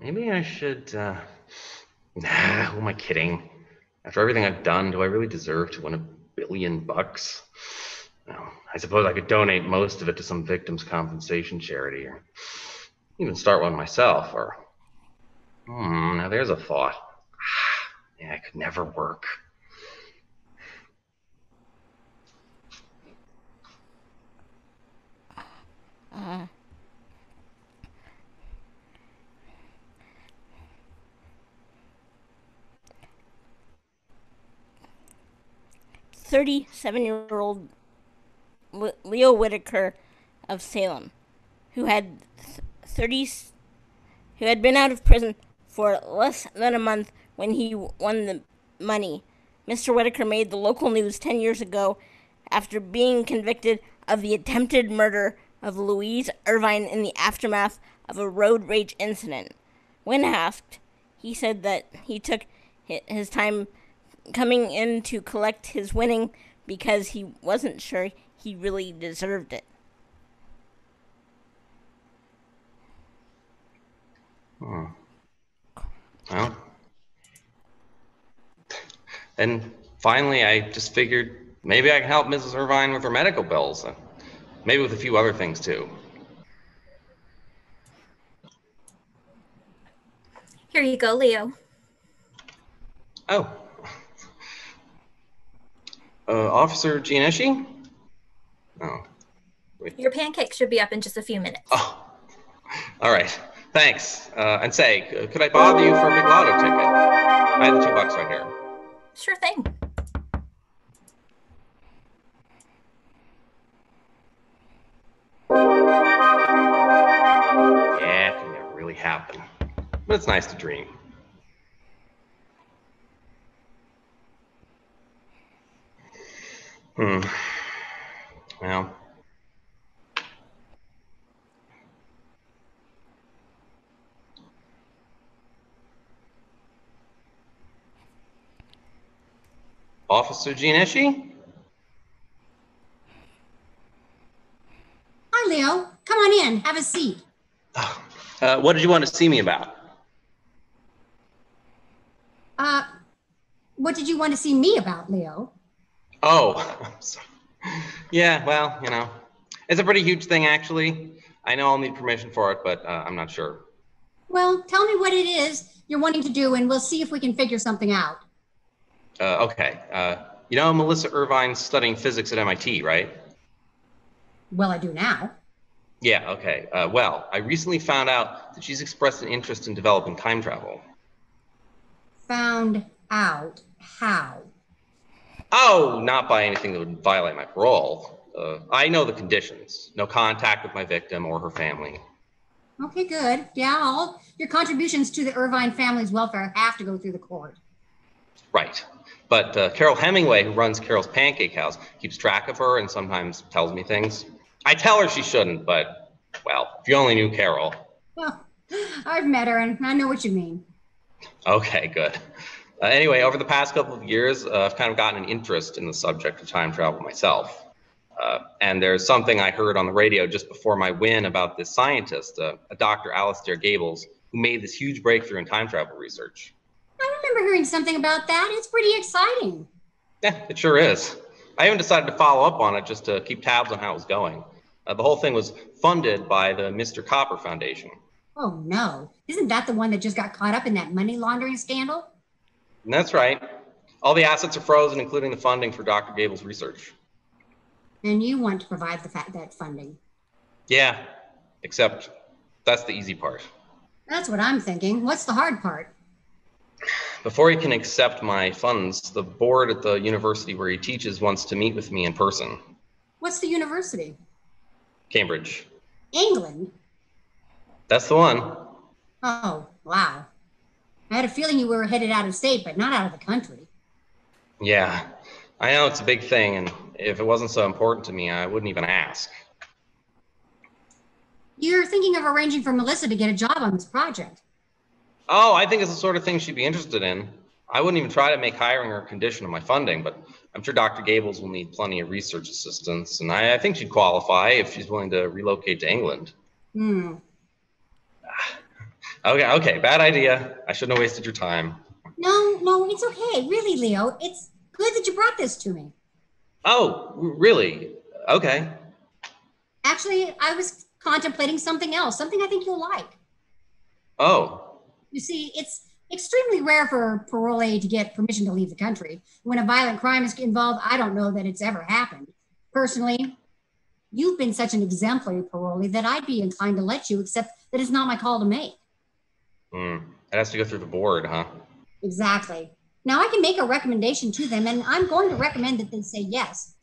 Maybe I should, Nah, who am I kidding? After everything I've done, do I really deserve to win $1 billion? Well, I suppose I could donate most of it to some victims' compensation charity, or even start one myself, or... now there's a thought. Yeah, it could never work. $37-year-old Leo Whitaker of Salem, who had been out of prison for less than a month when he won the money. Mr. Whitaker made the local news 10 years ago after being convicted of the attempted murder of Louise Irvine in the aftermath of a road rage incident. When asked, he said that he took his time coming in to collect his winning because he wasn't sure he really deserved it. Well, and finally, I just figured maybe I can help Mrs. Irvine with her medical bills, and maybe with a few other things too. Here you go, Leo. Oh. Officer Jeannette? Oh. Wait. Your pancakes should be up in just a few minutes. Oh. All right. Thanks. And say, could I bother you for a Big Lotto ticket? I have the $2 right here. Sure thing. Yeah, it can never really happen. But it's nice to dream. Well. Officer Jeannette? Hi, Leo. Come on in. Have a seat. What did you want to see me about? What did you want to see me about, Leo? Oh, yeah, well, it's a pretty huge thing, actually. I know I'll need permission for it, but I'm not sure. Well, tell me what it is you're wanting to do, and we'll see if we can figure something out. Okay. Melissa Irvine's studying physics at MIT, right? Well, I do now. Yeah, okay. Well, I recently found out that she's expressed an interest in developing time travel. Found out how? Oh, not by anything that would violate my parole. I know the conditions. No contact with my victim or her family. Okay, good. Yeah, all your contributions to the Irvine family's welfare have to go through the court. Right. But Carol Hemingway, who runs Carol's Pancake House, keeps track of her and sometimes tells me things. I tell her she shouldn't, but, well, if you only knew Carol. Well, I've met her and I know what you mean. Okay, good. Anyway, over the past couple of years, I've kind of gotten an interest in the subject of time travel myself. And there's something I heard on the radio just before my win about this scientist, a Dr. Alistair Gables, who made this huge breakthrough in time travel research. I remember hearing something about that. It's pretty exciting. Yeah, it sure is. I even decided to follow up on it just to keep tabs on how it was going. The whole thing was funded by the Mr. Copper Foundation. Oh, no. Isn't that the one that just got caught up in that money laundering scandal? And that's right. All the assets are frozen, including the funding for Dr. Gables' research. And you want to provide that funding. Yeah, except that's the easy part. That's what I'm thinking. What's the hard part? Before he can accept my funds, the board at the university where he teaches wants to meet with me in person. What's the university? Cambridge. England? That's the one. Oh, wow. I had a feeling you were headed out of state, but not out of the country. Yeah, I know it's a big thing, and if it wasn't so important to me, I wouldn't even ask. You're thinking of arranging for Melissa to get a job on this project. Oh, I think it's the sort of thing she'd be interested in. I wouldn't even try to make hiring her a condition of my funding, but I'm sure Dr. Gables will need plenty of research assistants, and I think she'd qualify if she's willing to relocate to England. Okay, bad idea. I shouldn't have wasted your time. No, it's okay. Really, Leo, it's good that you brought this to me. Oh, really? Okay. Actually, I was contemplating something else, something I think you'll like. Oh. You see, it's extremely rare for a parolee to get permission to leave the country. When a violent crime is involved, I don't know that it's ever happened. Personally, you've been such an exemplary parolee that I'd be inclined to let you, except that it's not my call to make. It has to go through the board, huh? Exactly. Now, I can make a recommendation to them, and I'm going to recommend that they say yes.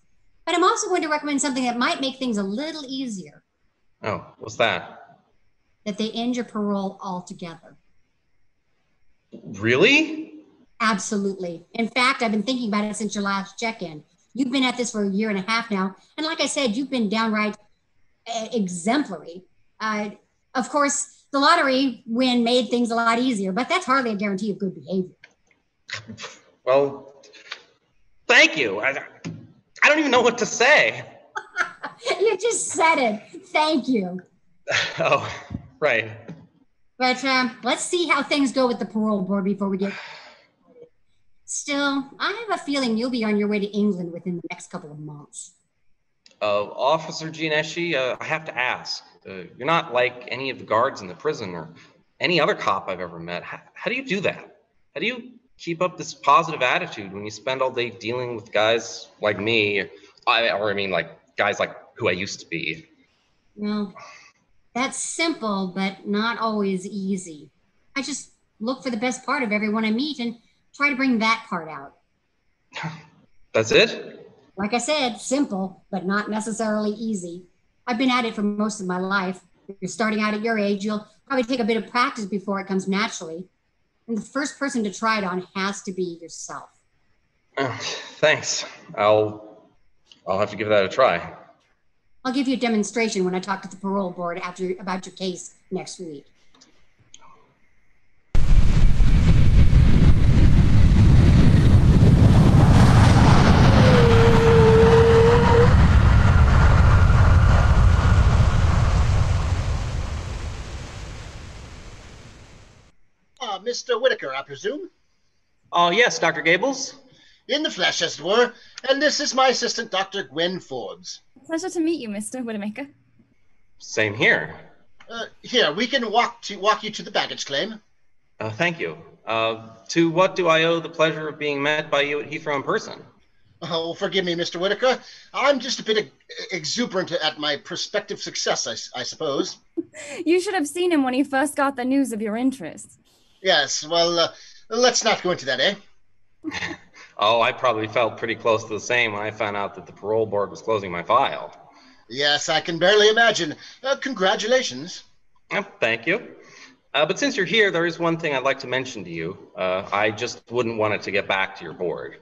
But I'm also going to recommend something that might make things a little easier. Oh, what's that? That they end your parole altogether. Really? Absolutely. In fact, I've been thinking about it since your last check-in. You've been at this for 1.5 years now. And like I said, you've been downright exemplary. Of course, the lottery win made things a lot easier, but that's hardly a guarantee of good behavior. Well, thank you. I don't even know what to say. You just said it. Thank you. Oh, right. But let's see how things go with the parole board before we get... Still, I have a feeling you'll be on your way to England within the next couple of months. Officer Jeanette, I have to ask. You're not like any of the guards in the prison or any other cop I've ever met. How do you do that? How do you keep up this positive attitude when you spend all day dealing with guys like me? Like guys like who I used to be. Well, that's simple, but not always easy. I just look for the best part of everyone I meet and try to bring that part out. That's it? Like I said, simple, but not necessarily easy. I've been at it for most of my life. If you're starting out at your age, you'll probably take a bit of practice before it comes naturally. And the first person to try it on has to be yourself. Thanks. I'll have to give that a try. I'll give you a demonstration when I talk to the parole board about your case next week. Mr. Whitaker, I presume? Oh, yes, Dr. Gables. In the flesh, as it were. And this is my assistant, Dr. Gwen Forbes. Pleasure to meet you, Mr. Whitaker. Same here. Here, we can walk you to the baggage claim. Thank you. To what do I owe the pleasure of being met by you at Heathrow in person? Oh, forgive me, Mr. Whitaker. I'm just a bit exuberant at my prospective success, I suppose. You should have seen him when he first got the news of your interest. Yes, well, let's not go into that, eh? Oh, I probably felt pretty close to the same when I found out that the parole board was closing my file. Yes, I can barely imagine. Congratulations. Thank you. But since you're here, there is one thing I'd like to mention to you. I just wouldn't want it to get back to your board.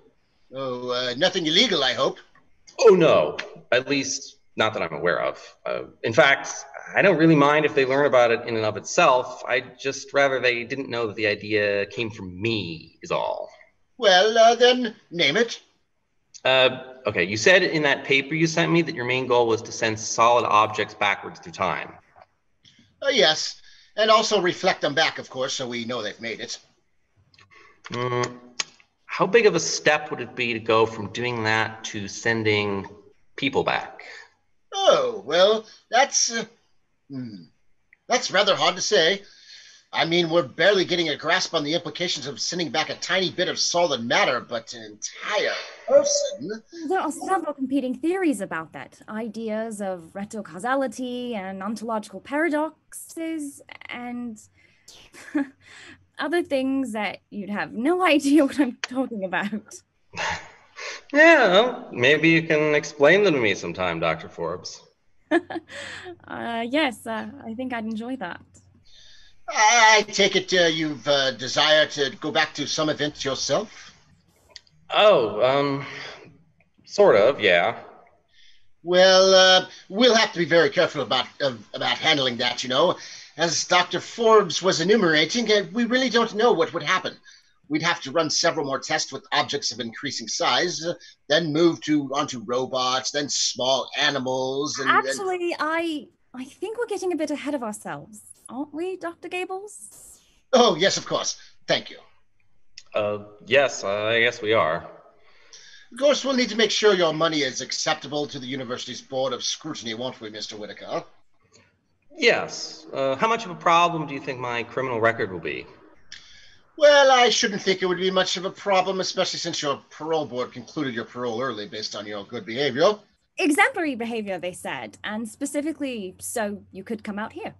Oh, nothing illegal, I hope. Oh, no. At least, not that I'm aware of. In fact, I don't really mind if they learn about it in and of itself. I'd just rather they didn't know that the idea came from me, is all. Well, then, name it. Okay, you said in that paper you sent me that your main goal was to send solid objects backwards through time. Yes, and also reflect them back, of course, so we know they've made it. How big of a step would it be to go from doing that to sending people back? Oh, well, that's rather hard to say. I mean, we're barely getting a grasp on the implications of sending back a tiny bit of solid matter, but an entire person? There are several competing theories about that. Ideas of retrocausality and ontological paradoxes and other things that you'd have no idea what I'm talking about. Yeah, well, maybe you can explain them to me sometime, Dr. Forbes. Yes, I think I'd enjoy that. I take it you've desire to go back to some event yourself? Oh, sort of, yeah. Well, we'll have to be very careful about handling that, you know. As Dr. Forbes was enumerating, we really don't know what would happen. We'd have to run several more tests with objects of increasing size, then move onto robots, then small animals. Actually, I think we're getting a bit ahead of ourselves, aren't we, Dr. Gables? Oh, yes, of course. Thank you. Yes, I guess we are. Of course, we'll need to make sure your money is acceptable to the university's Board of Scrutiny, won't we, Mr. Whitaker? Yes. How much of a problem do you think my criminal record will be? Well, I shouldn't think it would be much of a problem, especially since your parole board concluded your parole early based on your good behavior. Exemplary behavior, they said, and specifically so you could come out here.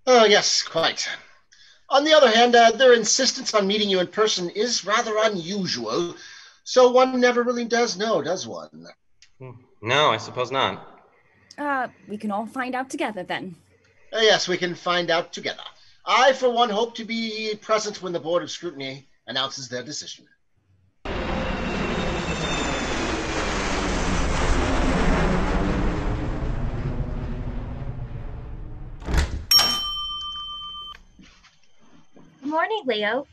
Oh, yes, quite. On the other hand, their insistence on meeting you in person is rather unusual, so one never really does know, does one? No, I suppose not. We can all find out together then. Yes, we can find out together. I, for one, hope to be present when the Board of Scrutiny announces their decision. Good morning, Leo.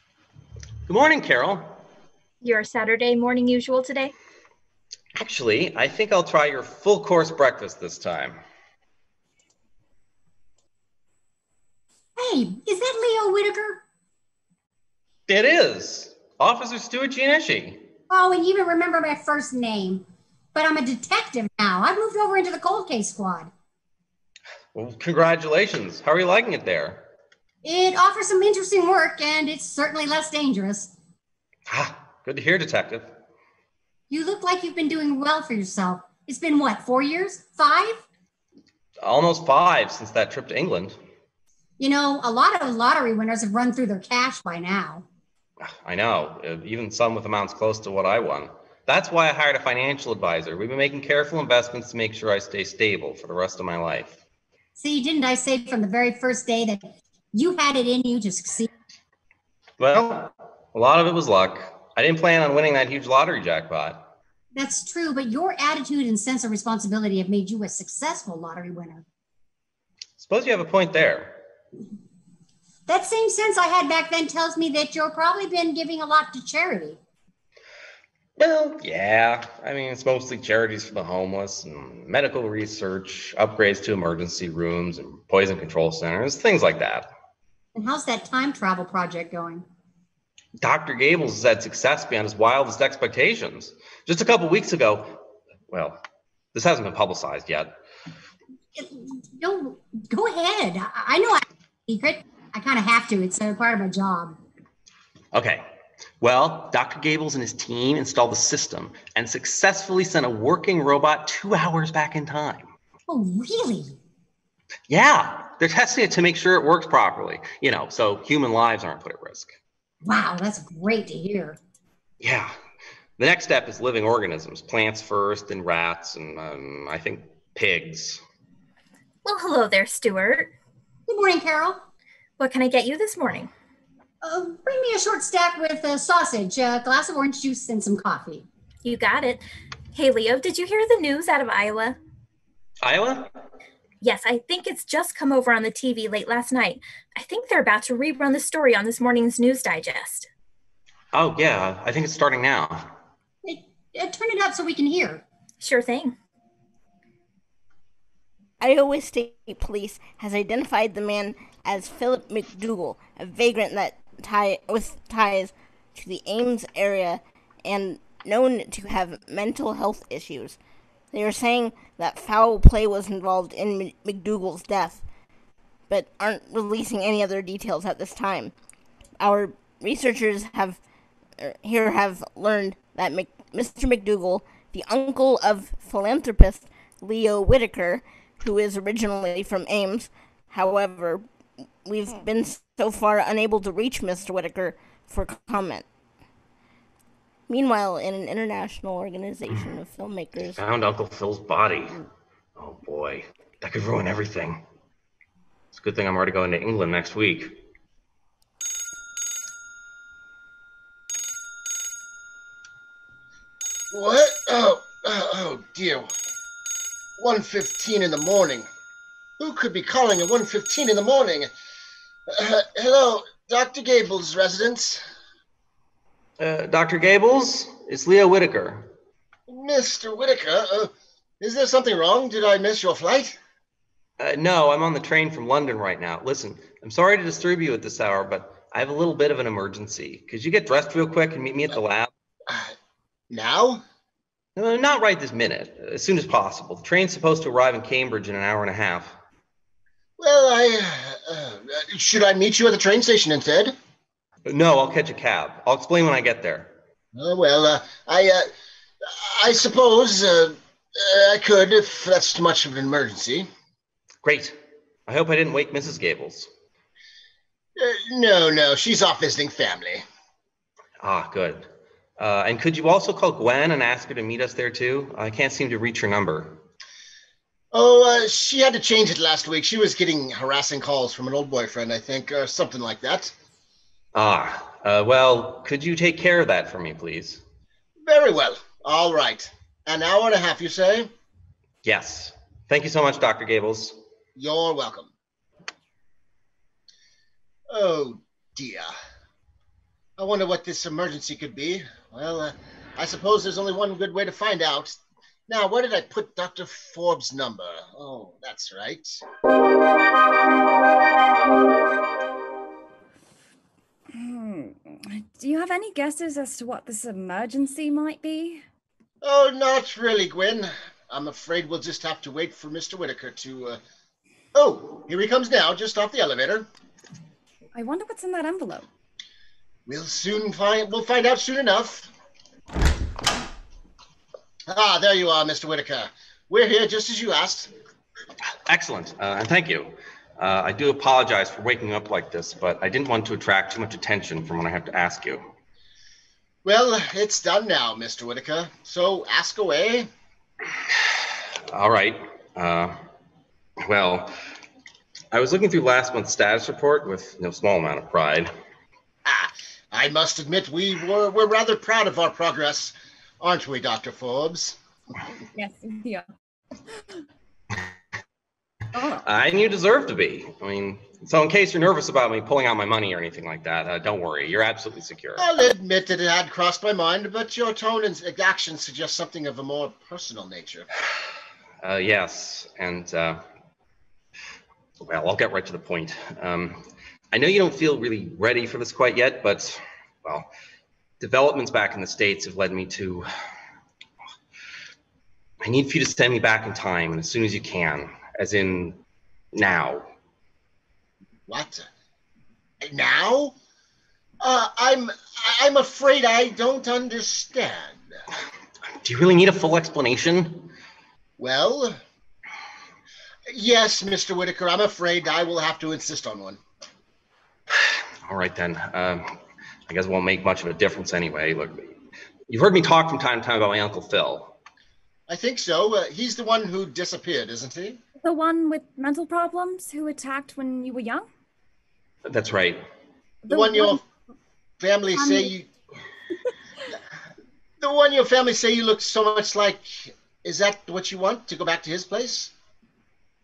Good morning, Carol. Your Saturday morning usual today? Actually, I think I'll try your full course breakfast this time. Hey, is that Leo Whitaker? It is. Officer Stuart Giannette. Oh, and you even remember my first name. But I'm a detective now. I've moved over into the cold case squad. Well, congratulations. How are you liking it there? It offers some interesting work, and it's certainly less dangerous. Good to hear, Detective. You look like you've been doing well for yourself. It's been what, 4 years? 5? Almost 5 since that trip to England. You know, a lot of lottery winners have run through their cash by now. I know, even some with amounts close to what I won. That's why I hired a financial advisor. We've been making careful investments to make sure I stay stable for the rest of my life. See, didn't I say from the very first day that you had it in you to succeed? Well, a lot of it was luck. I didn't plan on winning that huge lottery jackpot. That's true, but your attitude and sense of responsibility have made you a successful lottery winner. Suppose you have a point there. That same sense I had back then tells me that you've probably been giving a lot to charity. Well, yeah. I mean, it's mostly charities for the homeless and medical research, upgrades to emergency rooms and poison control centers, things like that. And how's that time travel project going? Dr. Gables has had success beyond his wildest expectations. Just a couple weeks ago, well, this hasn't been publicized yet. No, go ahead. I know it's a secret. I kind of have to. It's a part of my job. Okay. Well, Dr. Gables and his team installed the system and successfully sent a working robot 2 hours back in time. Oh, really? Yeah. They're testing it to make sure it works properly, so human lives aren't put at risk. Wow, that's great to hear. Yeah. The next step is living organisms, plants first, then rats, and I think pigs. Well, hello there, Stuart. Good morning, Carol. What can I get you this morning? Bring me a short stack with sausage, a glass of orange juice, and some coffee. You got it. Hey, Leo, did you hear the news out of Iowa? Iowa? Yes, I think it's just come over on the TV late last night. I think they're about to rerun the story on this morning's News Digest. Oh, yeah. I think it's starting now. Turn it up so we can hear. Sure thing. Iowa State Police has identified the man as Philip McDougal, a vagrant that with ties to the Ames area and known to have mental health issues. They are saying that foul play was involved in McDougal's death, but aren't releasing any other details at this time. Our researchers have learned that Mr. McDougal, the uncle of philanthropist Leo Whitaker, who is originally from Ames. However, we've been so far unable to reach Mr. Whitaker for comment. Meanwhile, in an international organization of filmmakers... Found Uncle Phil's body. Oh boy, that could ruin everything. It's a good thing I'm already going to England next week. What? Oh dear. 1:15 in the morning. Who could be calling at 1:15 in the morning? Hello, Dr. Gable's residence. Dr. Gables, it's Leo Whitaker. Mr. Whitaker, is there something wrong? Did I miss your flight? No, I'm on the train from London right now. Listen, I'm sorry to disturb you at this hour, but I have a little bit of an emergency. Could you get dressed real quick and meet me at the lab? Now? No, not right this minute. As soon as possible. The train's supposed to arrive in Cambridge in an hour and a half. Well, should I meet you at the train station instead? No, I'll catch a cab. I'll explain when I get there. I suppose I could if that's too much of an emergency. Great. I hope I didn't wake Mrs. Gables. No, she's off visiting family. Ah, good. And could you also call Gwen and ask her to meet us there too? I can't seem to reach her number. Oh, she had to change it last week. She was getting harassing calls from an old boyfriend, I think, or something like that. Well, could you take care of that for me, please? Very well. All right. An hour and a half, you say? Yes. Thank you so much, Dr. Gables. You're welcome. Oh, dear. I wonder what this emergency could be. Well, I suppose there's only one good way to find out. Now, where did I put Dr. Forbes' number? Oh, that's right. Do you have any guesses as to what this emergency might be? Oh, not really, Gwen. I'm afraid we'll just have to wait for Mr. Whitaker to... Oh, here he comes now, just off the elevator. I wonder what's in that envelope. We'll find out soon enough. Ah, there you are, Mr. Whitaker. We're here just as you asked. Excellent, and thank you. I do apologize for waking up like this, but I didn't want to attract too much attention from what I have to ask you. Well, it's done now, Mr. Whitaker, so ask away. All right. Well, I was looking through last month's status report with no small amount of pride. I must admit we're rather proud of our progress, aren't we, Dr. Forbes? Yes, yeah. And you deserve to be. I mean, so in case you're nervous about me pulling out my money or anything like that, don't worry. You're absolutely secure. I'll admit that it had crossed my mind, but your tone and actions suggest something of a more personal nature. Yes, and, well, I'll get right to the point. I know you don't feel really ready for this quite yet, but, well, developments back in the States have led me to... I need for you to send me back in time, and as soon as you can, as in now. What? Now? I'm afraid I don't understand. Do you really need a full explanation? Well, yes, Mr. Whitaker, I'm afraid I will have to insist on one. All right, then. I guess it won't make much of a difference anyway. Look, You've heard me talk from time to time about my Uncle Phil. I think so. He's the one who disappeared, isn't he? The one with mental problems who attacked when you were young? That's right. The one your family say you... The one your family say you look so much like... Is that what you want, to go back to his place?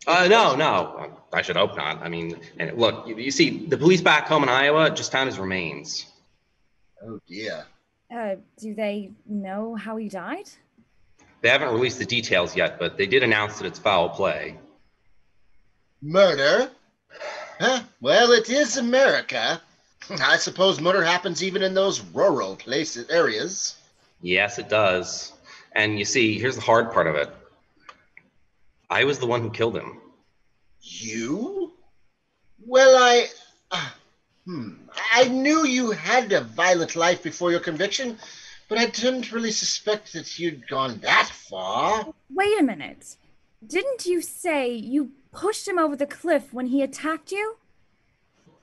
No. I should hope not. I mean, and look, you see, the police back home in Iowa just found his remains. Oh, dear. Do they know how he died? They haven't released the details yet, but they did announce that it's foul play. Murder? Huh? Well, it is America. I suppose murder happens even in those rural areas. Yes, it does. And you see, here's the hard part of it. I was the one who killed him. You? Well, I knew you had a violent life before your conviction, but I didn't really suspect that you'd gone that far. Wait a minute. Didn't you say you pushed him over the cliff when he attacked you?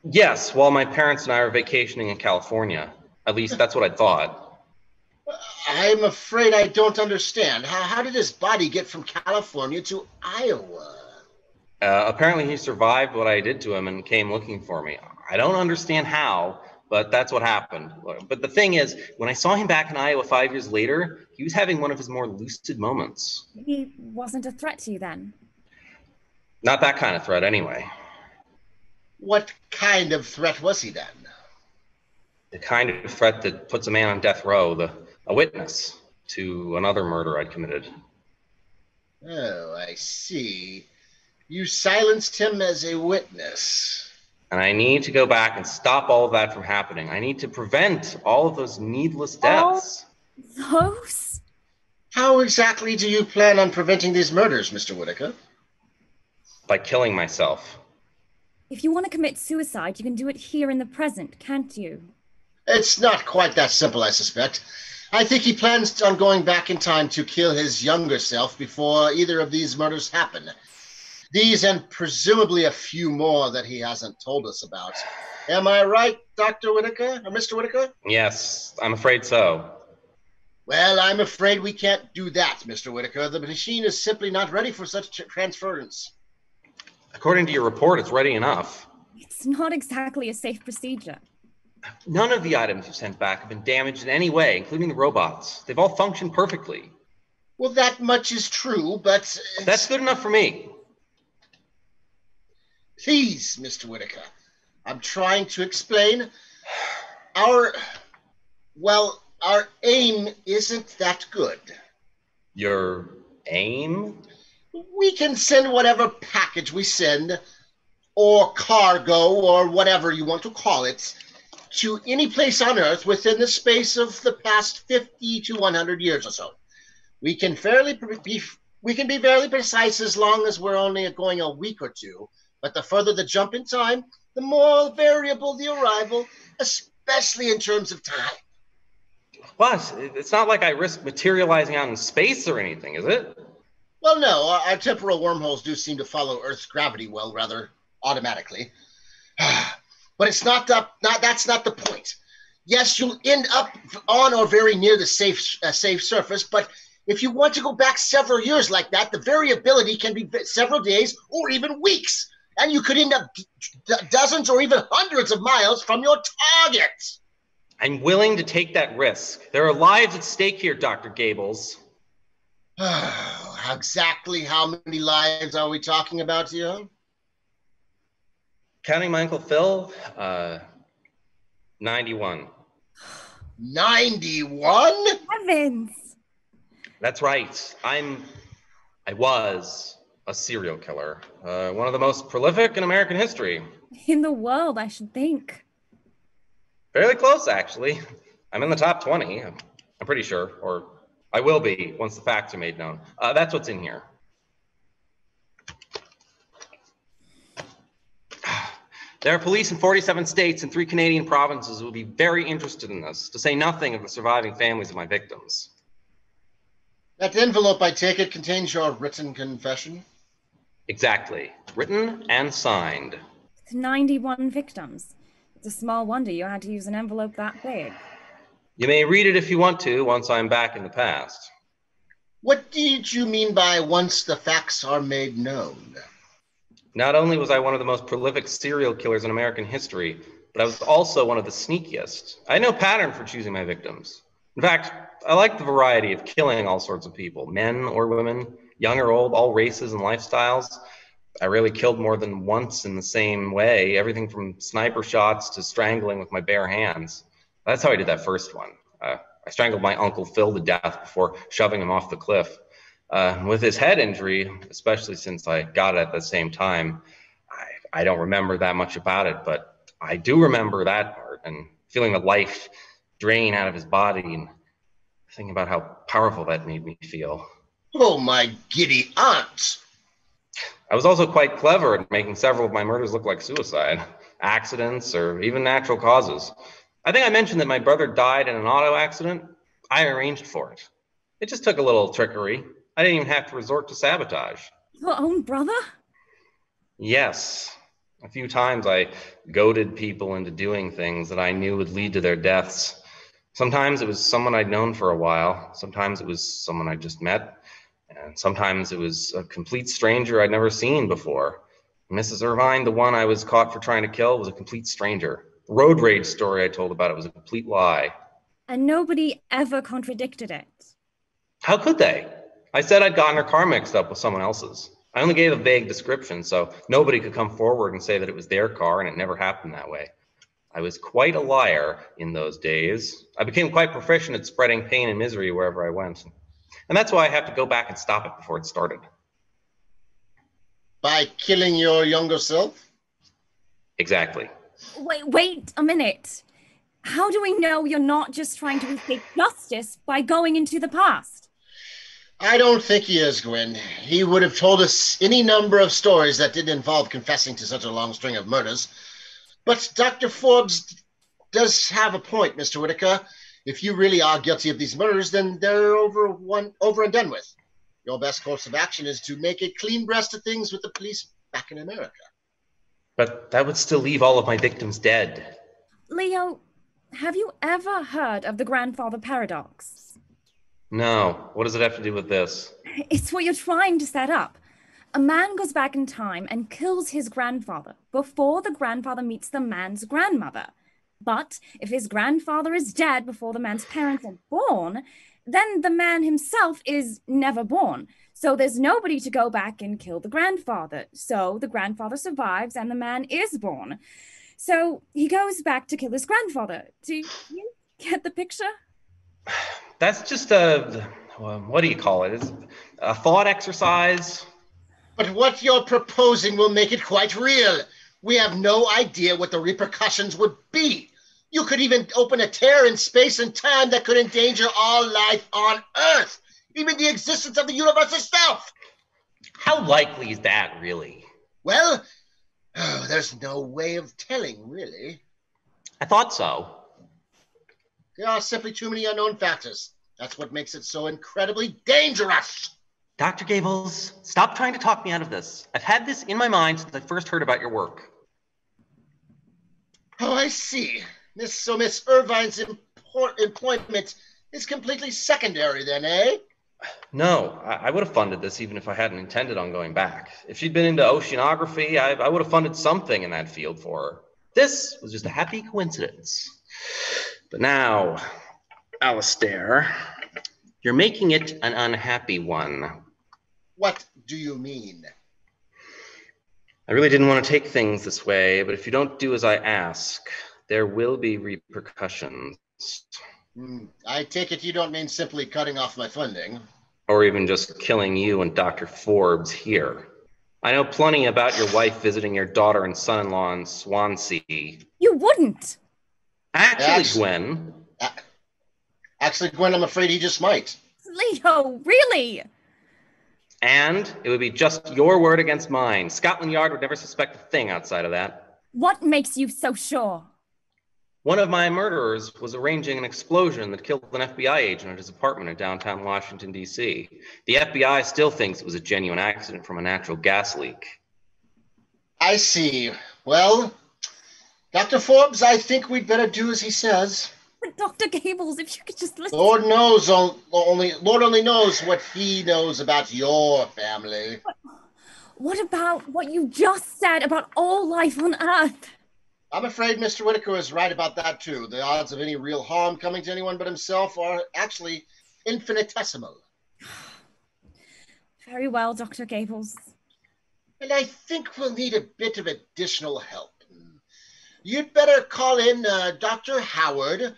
Yes, while my parents and I were vacationing in California. At least that's what I thought. I'm afraid I don't understand. How did his body get from California to Iowa? Apparently he survived what I did to him and came looking for me. I don't understand how, but that's what happened. But the thing is, when I saw him back in Iowa 5 years later, he was having one of his more lucid moments. He wasn't a threat to you then? Not that kind of threat, anyway. What kind of threat was he then? The kind of threat that puts a man on death row, a witness to another murder I'd committed. Oh, I see. You silenced him as a witness. And I need to go back and stop all of that from happening. I need to prevent all of those needless deaths. All those? How exactly do you plan on preventing these murders, Mr. Whitaker? By killing myself. If you want to commit suicide, you can do it here in the present, can't you? It's not quite that simple, I suspect. I think he plans on going back in time to kill his younger self before either of these murders happen. These and presumably a few more that he hasn't told us about. Am I right, Dr. Whitaker, or Mr. Whitaker? Yes, I'm afraid so. Well, I'm afraid we can't do that, Mr. Whitaker. The machine is simply not ready for such transference. According to your report, it's ready enough. It's not exactly a safe procedure. None of the items you sent back have been damaged in any way, including the robots. They've all functioned perfectly. Well, that much is true, but... That's good enough for me. Please, Mr. Whitaker. I'm trying to explain. Our aim isn't that good. Your aim? We can send whatever package we send, or cargo, or whatever you want to call it, to any place on Earth within the space of the past 50 to 100 years or so. We can be fairly precise as long as we're only going a week or two, but the further the jump in time, the more variable the arrival, especially in terms of time. Plus, it's not like I risk materializing out in space or anything, is it? Well, no, our temporal wormholes do seem to follow Earth's gravity well, rather automatically. But that's not the point. Yes, you'll end up on or very near the safe surface, but if you want to go back several years like that, the variability can be several days or even weeks, and you could end up dozens or even hundreds of miles from your target. I'm willing to take that risk. There are lives at stake here, Dr. Gables. Exactly how many lives are we talking about here? Counting my Uncle Phil, 91. 91? Heavens! That's right. I was a serial killer. One of the most prolific in American history. In the world, I should think. Fairly close, actually. I'm in the top 20, I'm pretty sure. Or I will be once the facts are made known. That's what's in here. There are police in 47 states and 3 Canadian provinces who will be very interested in this, to say nothing of the surviving families of my victims. That envelope, I take it, contains your written confession? Exactly. Written and signed. 91 victims. It's a small wonder you had to use an envelope that big. You may read it if you want to, once I'm back in the past. What did you mean by once the facts are made known? Not only was I one of the most prolific serial killers in American history, but I was also one of the sneakiest. I had no pattern for choosing my victims. In fact, I liked the variety of killing all sorts of people, men or women, young or old, all races and lifestyles. I rarely killed more than once in the same way, everything from sniper shots to strangling with my bare hands. That's how I did that first one. I strangled my Uncle Phil to death before shoving him off the cliff. With his head injury, especially since I got it at the same time, I don't remember that much about it, but I do remember that part and feeling the life drain out of his body and thinking about how powerful that made me feel. Oh, my giddy aunt! I was also quite clever at making several of my murders look like suicide, accidents, or even natural causes. I think I mentioned that my brother died in an auto accident. I arranged for it. It just took a little trickery. I didn't even have to resort to sabotage. Your own brother? Yes. A few times I goaded people into doing things that I knew would lead to their deaths. Sometimes it was someone I'd known for a while. Sometimes it was someone I just met. And sometimes it was a complete stranger I'd never seen before. Mrs. Irvine, the one I was caught for trying to kill, was a complete stranger. The road rage story I told about it was a complete lie. And nobody ever contradicted it. How could they? I said I'd gotten her car mixed up with someone else's. I only gave a vague description, so nobody could come forward and say that it was their car and it never happened that way. I was quite a liar in those days. I became quite proficient at spreading pain and misery wherever I went. And that's why I have to go back and stop it before it started. By killing your younger self? Exactly. Wait a minute. How do we know you're not just trying to escape justice by going into the past? I don't think he is, Gwen. He would have told us any number of stories that didn't involve confessing to such a long string of murders. But Dr. Forbes does have a point, Mr. Whitaker. If you really are guilty of these murders, then they're over and done with. Your best course of action is to make a clean breast of things with the police back in America. But that would still leave all of my victims dead. Leo, have you ever heard of the grandfather paradox? No. What does it have to do with this? It's what you're trying to set up. A man goes back in time and kills his grandfather before the grandfather meets the man's grandmother. But if his grandfather is dead before the man's parents are born, then the man himself is never born. So there's nobody to go back and kill the grandfather. So the grandfather survives and the man is born. So he goes back to kill his grandfather. Do you get the picture? That's just what do you call it? It's a thought exercise. But what you're proposing will make it quite real. We have no idea what the repercussions would be. You could even open a tear in space and time that could endanger all life on Earth, even the existence of the universe itself. How likely is that, really? Well, there's no way of telling, really. I thought so. There are simply too many unknown factors. That's what makes it so incredibly dangerous. Dr. Gables, stop trying to talk me out of this. I've had this in my mind since I first heard about your work. Oh, I see. So Miss Irvine's employment is completely secondary then, eh? No, I would have funded this even if I hadn't intended on going back. If she'd been into oceanography, I would have funded something in that field for her. This was just a happy coincidence. But now, Alistair, you're making it an unhappy one. What do you mean? I really didn't want to take things this way, but if you don't do as I ask, there will be repercussions. I take it you don't mean simply cutting off my funding. Or even just killing you and Dr. Forbes here. I know plenty about your wife visiting your daughter and son-in-law in Swansea. You wouldn't. Actually, Gwen. Actually, Gwen, I'm afraid he just might. Leo, really? And it would be just your word against mine. Scotland Yard would never suspect a thing outside of that. What makes you so sure? One of my murderers was arranging an explosion that killed an FBI agent at his apartment in downtown Washington, D.C. The FBI still thinks it was a genuine accident from a natural gas leak. I see. Well, Dr. Forbes, I think we'd better do as he says. But Dr. Gables, if you could just listen. Lord knows Lord only knows what he knows about your family. What about what you just said about all life on Earth? I'm afraid Mr. Whitaker is right about that, too. The odds of any real harm coming to anyone but himself are actually infinitesimal. Very well, Dr. Gables. And I think we'll need a bit of additional help. You'd better call in Dr. Howard,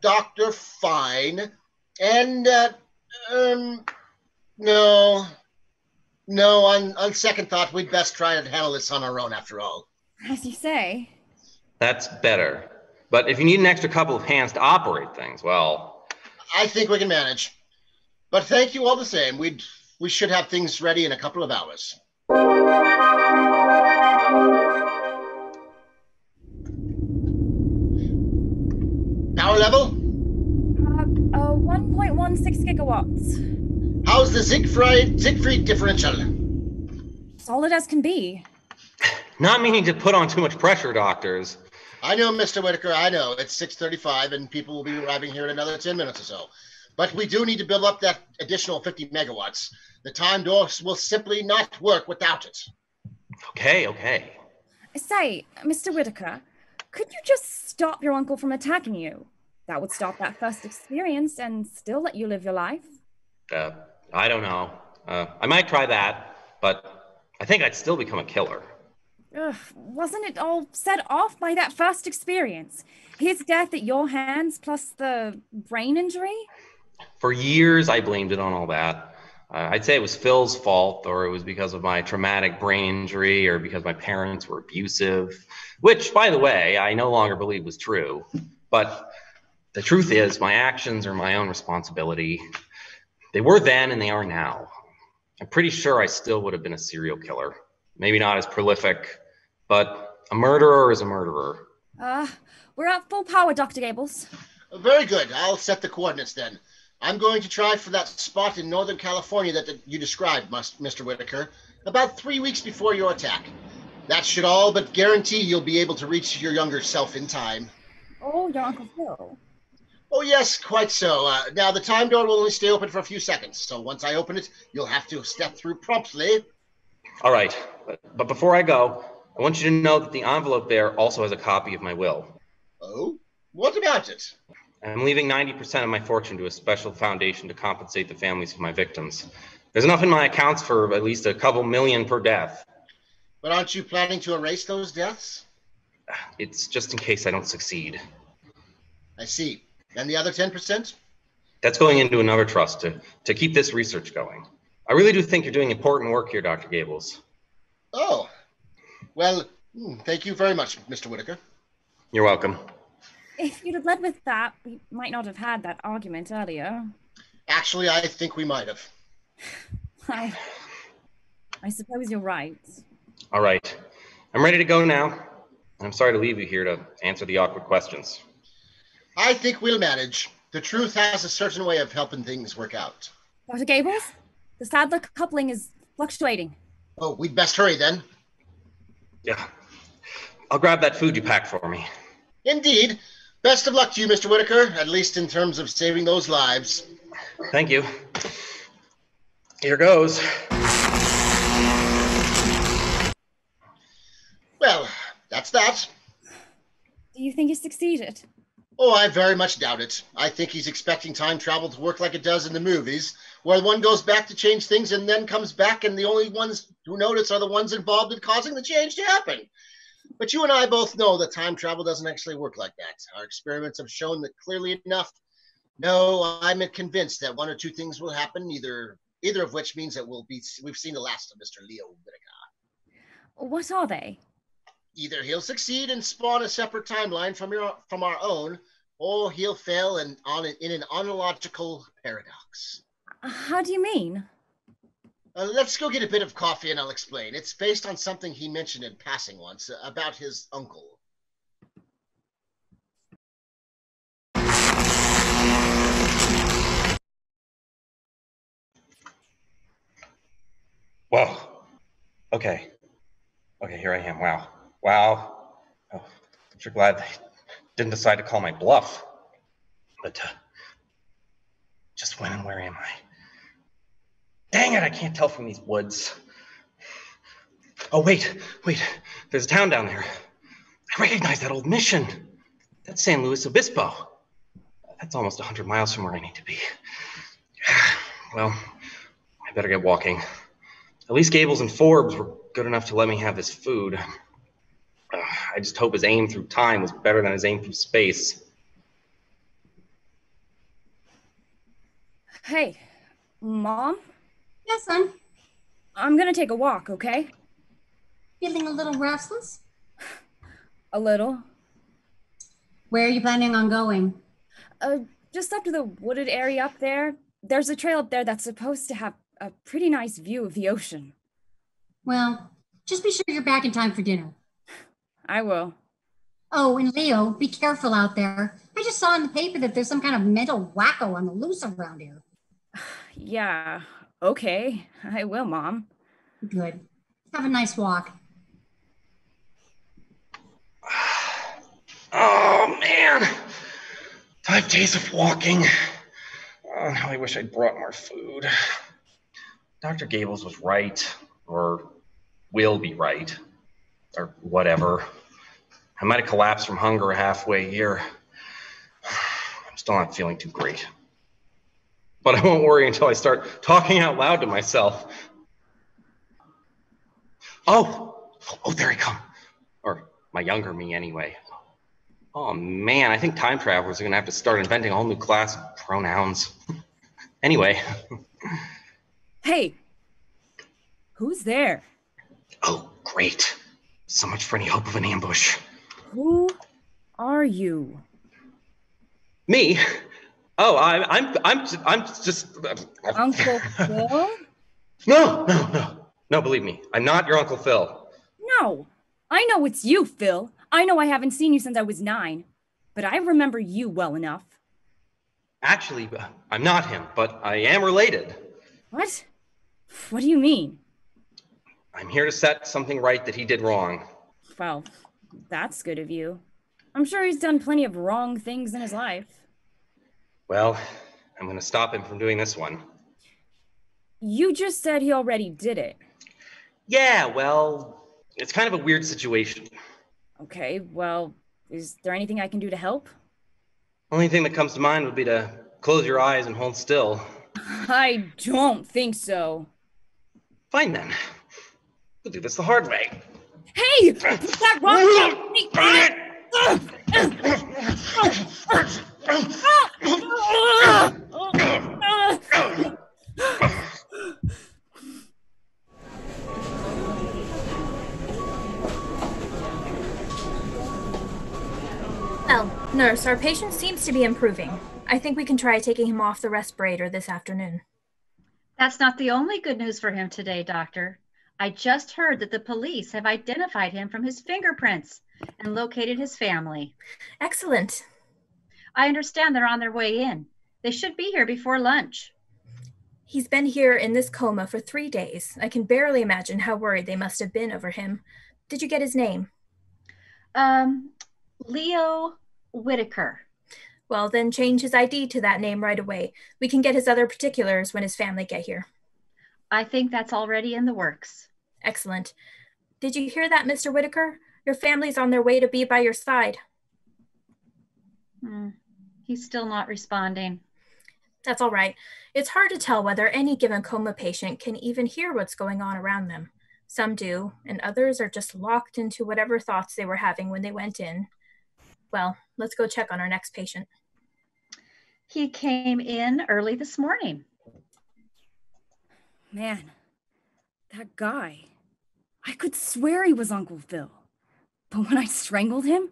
Dr. Fine, and, no, on second thought, we'd best try to handle this on our own after all. As you say. That's better. But if you need an extra couple of hands to operate things, well... I think we can manage. But thank you all the same. We should have things ready in a couple of hours. Power level? 1.16 gigawatts. How's the Siegfried differential? Solid as can be. Not meaning to put on too much pressure, doctors. I know, Mr. Whitaker, I know. It's 6:35 and people will be arriving here in another 10 minutes or so. But we do need to build up that additional 50 megawatts. The time door will simply not work without it. Okay. Say, Mr. Whitaker, could you just stop your uncle from attacking you? That would stop that first experience and still let you live your life. I don't know. I might try that, but I think I'd still become a killer. Wasn't it all set off by that first experience? His death at your hands plus the brain injury? For years, I blamed it on all that. I'd say it was Phil's fault, or it was because of my traumatic brain injury, or because my parents were abusive, which, by the way, I no longer believe was true. But the truth is, my actions are my own responsibility. They were then and they are now. I'm pretty sure I still would have been a serial killer. Maybe not as prolific, but a murderer is a murderer. We're at full power, Dr. Gables. Very good. I'll set the coordinates then. I'm going to try for that spot in Northern California that you described, Mr. Whitaker, about 3 weeks before your attack. That should all but guarantee you'll be able to reach your younger self in time. Oh, your Uncle Phil. Oh, yes, quite so. Now, the time door will only stay open for a few seconds, so once I open it, you'll have to step through promptly. All right, but before I go, I want you to know that the envelope there also has a copy of my will. Oh? What about it? I'm leaving 90% of my fortune to a special foundation to compensate the families of my victims. There's enough in my accounts for at least a couple million per death. But aren't you planning to erase those deaths? It's just in case I don't succeed. I see. And the other 10%? That's going into another trust to keep this research going. I really do think you're doing important work here, Dr. Gables. Oh. Well, thank you very much, Mr. Whitaker. You're welcome. If you'd have led with that, we might not have had that argument earlier. Actually, I think we might have. I suppose you're right. All right. I'm ready to go now. And I'm sorry to leave you here to answer the awkward questions. I think we'll manage. The truth has a certain way of helping things work out. Dr. Gables, the Sadler coupling is fluctuating. Oh, we'd best hurry then. Yeah. I'll grab that food you packed for me. Indeed. Best of luck to you, Mr. Whitaker, at least in terms of saving those lives. Thank you. Here goes. Well, that's that. Do you think he succeeded? Oh, I very much doubt it. I think he's expecting time travel to work like it does in the movies, where one goes back to change things and then comes back, and the only ones who notice are the ones involved in causing the change to happen. But you and I both know that time travel doesn't actually work like that. Our experiments have shown that clearly enough. No, I'm convinced that one or two things will happen, either of which means that we've seen the last of Mr. Leo Whitaker. What are they? Either he'll succeed and spawn a separate timeline from our own, or he'll fail in an ontological paradox. How do you mean? Let's go get a bit of coffee and I'll explain. It's based on something he mentioned in passing once about his uncle. Whoa. Okay, here I am. Wow. Oh, I'm sure glad they didn't decide to call my bluff. But just when and where am I? Dang it, I can't tell from these woods. Oh, wait. There's a town down there. I recognize that old mission. That's San Luis Obispo. That's almost 100 miles from where I need to be. Well, I better get walking. At least Gables and Forbes were good enough to let me have this food. I just hope his aim through time was better than his aim through space. Hey, Mom? Yes, son. I'm gonna take a walk, okay? Feeling a little restless? A little. Where are you planning on going? Just up to the wooded area up there. There's a trail up there that's supposed to have a pretty nice view of the ocean. Well, just be sure you're back in time for dinner. I will. Oh, and Leo, be careful out there. I just saw in the paper that there's some kind of mental wacko on the loose around here. Yeah, okay. I will, Mom. Good. Have a nice walk. Oh, man. 5 days of walking. Oh, how I wish I'd brought more food. Dr. Gables was right, or will be right, or whatever. I might have collapsed from hunger halfway here. I'm still not feeling too great. But I won't worry until I start talking out loud to myself. Oh, there he comes. Or my younger me, anyway. Oh, man, I think time travelers are going to have to start inventing a whole new class of pronouns. Anyway. Hey, who's there? Oh, great. So much for any hope of an ambush. Who are you? Me? Oh, I'm just... Uncle Phil? No, believe me. I'm not your Uncle Phil. No, I know it's you, Phil. I know I haven't seen you since I was 9, but I remember you well enough. Actually, I'm not him, but I am related. What? What do you mean? I'm here to set something right that he did wrong. Well, that's good of you. I'm sure he's done plenty of wrong things in his life. Well, I'm going to stop him from doing this one. You just said he already did it. Yeah, well, it's kind of a weird situation. Okay, well, is there anything I can do to help? Only thing that comes to mind would be to close your eyes and hold still. I don't think so. Fine then. We'll do this the hard way. Hey! Put that Well, nurse, our patient seems to be improving. I think we can try taking him off the respirator this afternoon. That's not the only good news for him today, Doctor. I just heard that the police have identified him from his fingerprints and located his family. Excellent. I understand they're on their way in. They should be here before lunch. He's been here in this coma for 3 days. I can barely imagine how worried they must have been over him. Did you get his name? Leo Whitaker. Well, then change his ID to that name right away. We can get his other particulars when his family get here. I think that's already in the works. Excellent. Did you hear that, Mr. Whitaker? Your family's on their way to be by your side. He's still not responding. That's all right. It's hard to tell whether any given coma patient can even hear what's going on around them. Some do, and others are just locked into whatever thoughts they were having when they went in. Well, let's go check on our next patient. He came in early this morning. Man, that guy. I could swear he was Uncle Phil. But when I strangled him,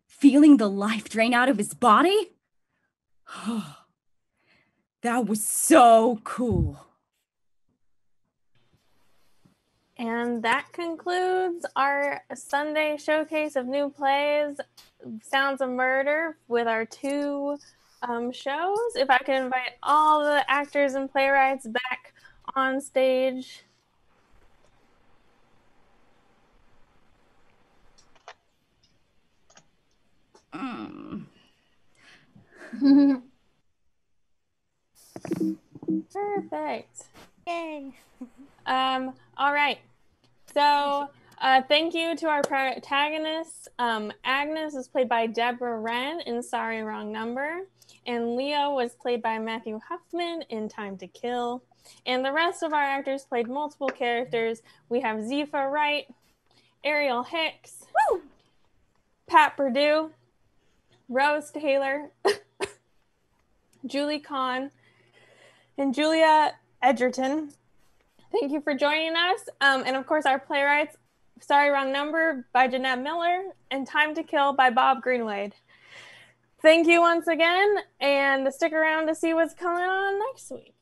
feeling the life drain out of his body, that was so cool. And that concludes our Sunday showcase of new plays, Sounds of Murder, with our 2 shows. If I could invite all the actors and playwrights back on stage. Perfect. Yay. All right. So thank you to our protagonists. Agnes was played by Deborah Wren in Sorry, Wrong Number. And Leo was played by Matthew Huffman in Time to Kill. And the rest of our actors played multiple characters. We have Zifa Wright, Ariel Hicks, Woo! Pat Perdue, Rose Taylor, Julie Kahn, and Julia Edgerton. Thank you for joining us. And of course, our playwrights, Sorry, Wrong Number by Jeannette Miller and Time to Kill by Bob Greenwade. Thank you once again, and stick around to see what's coming on next week.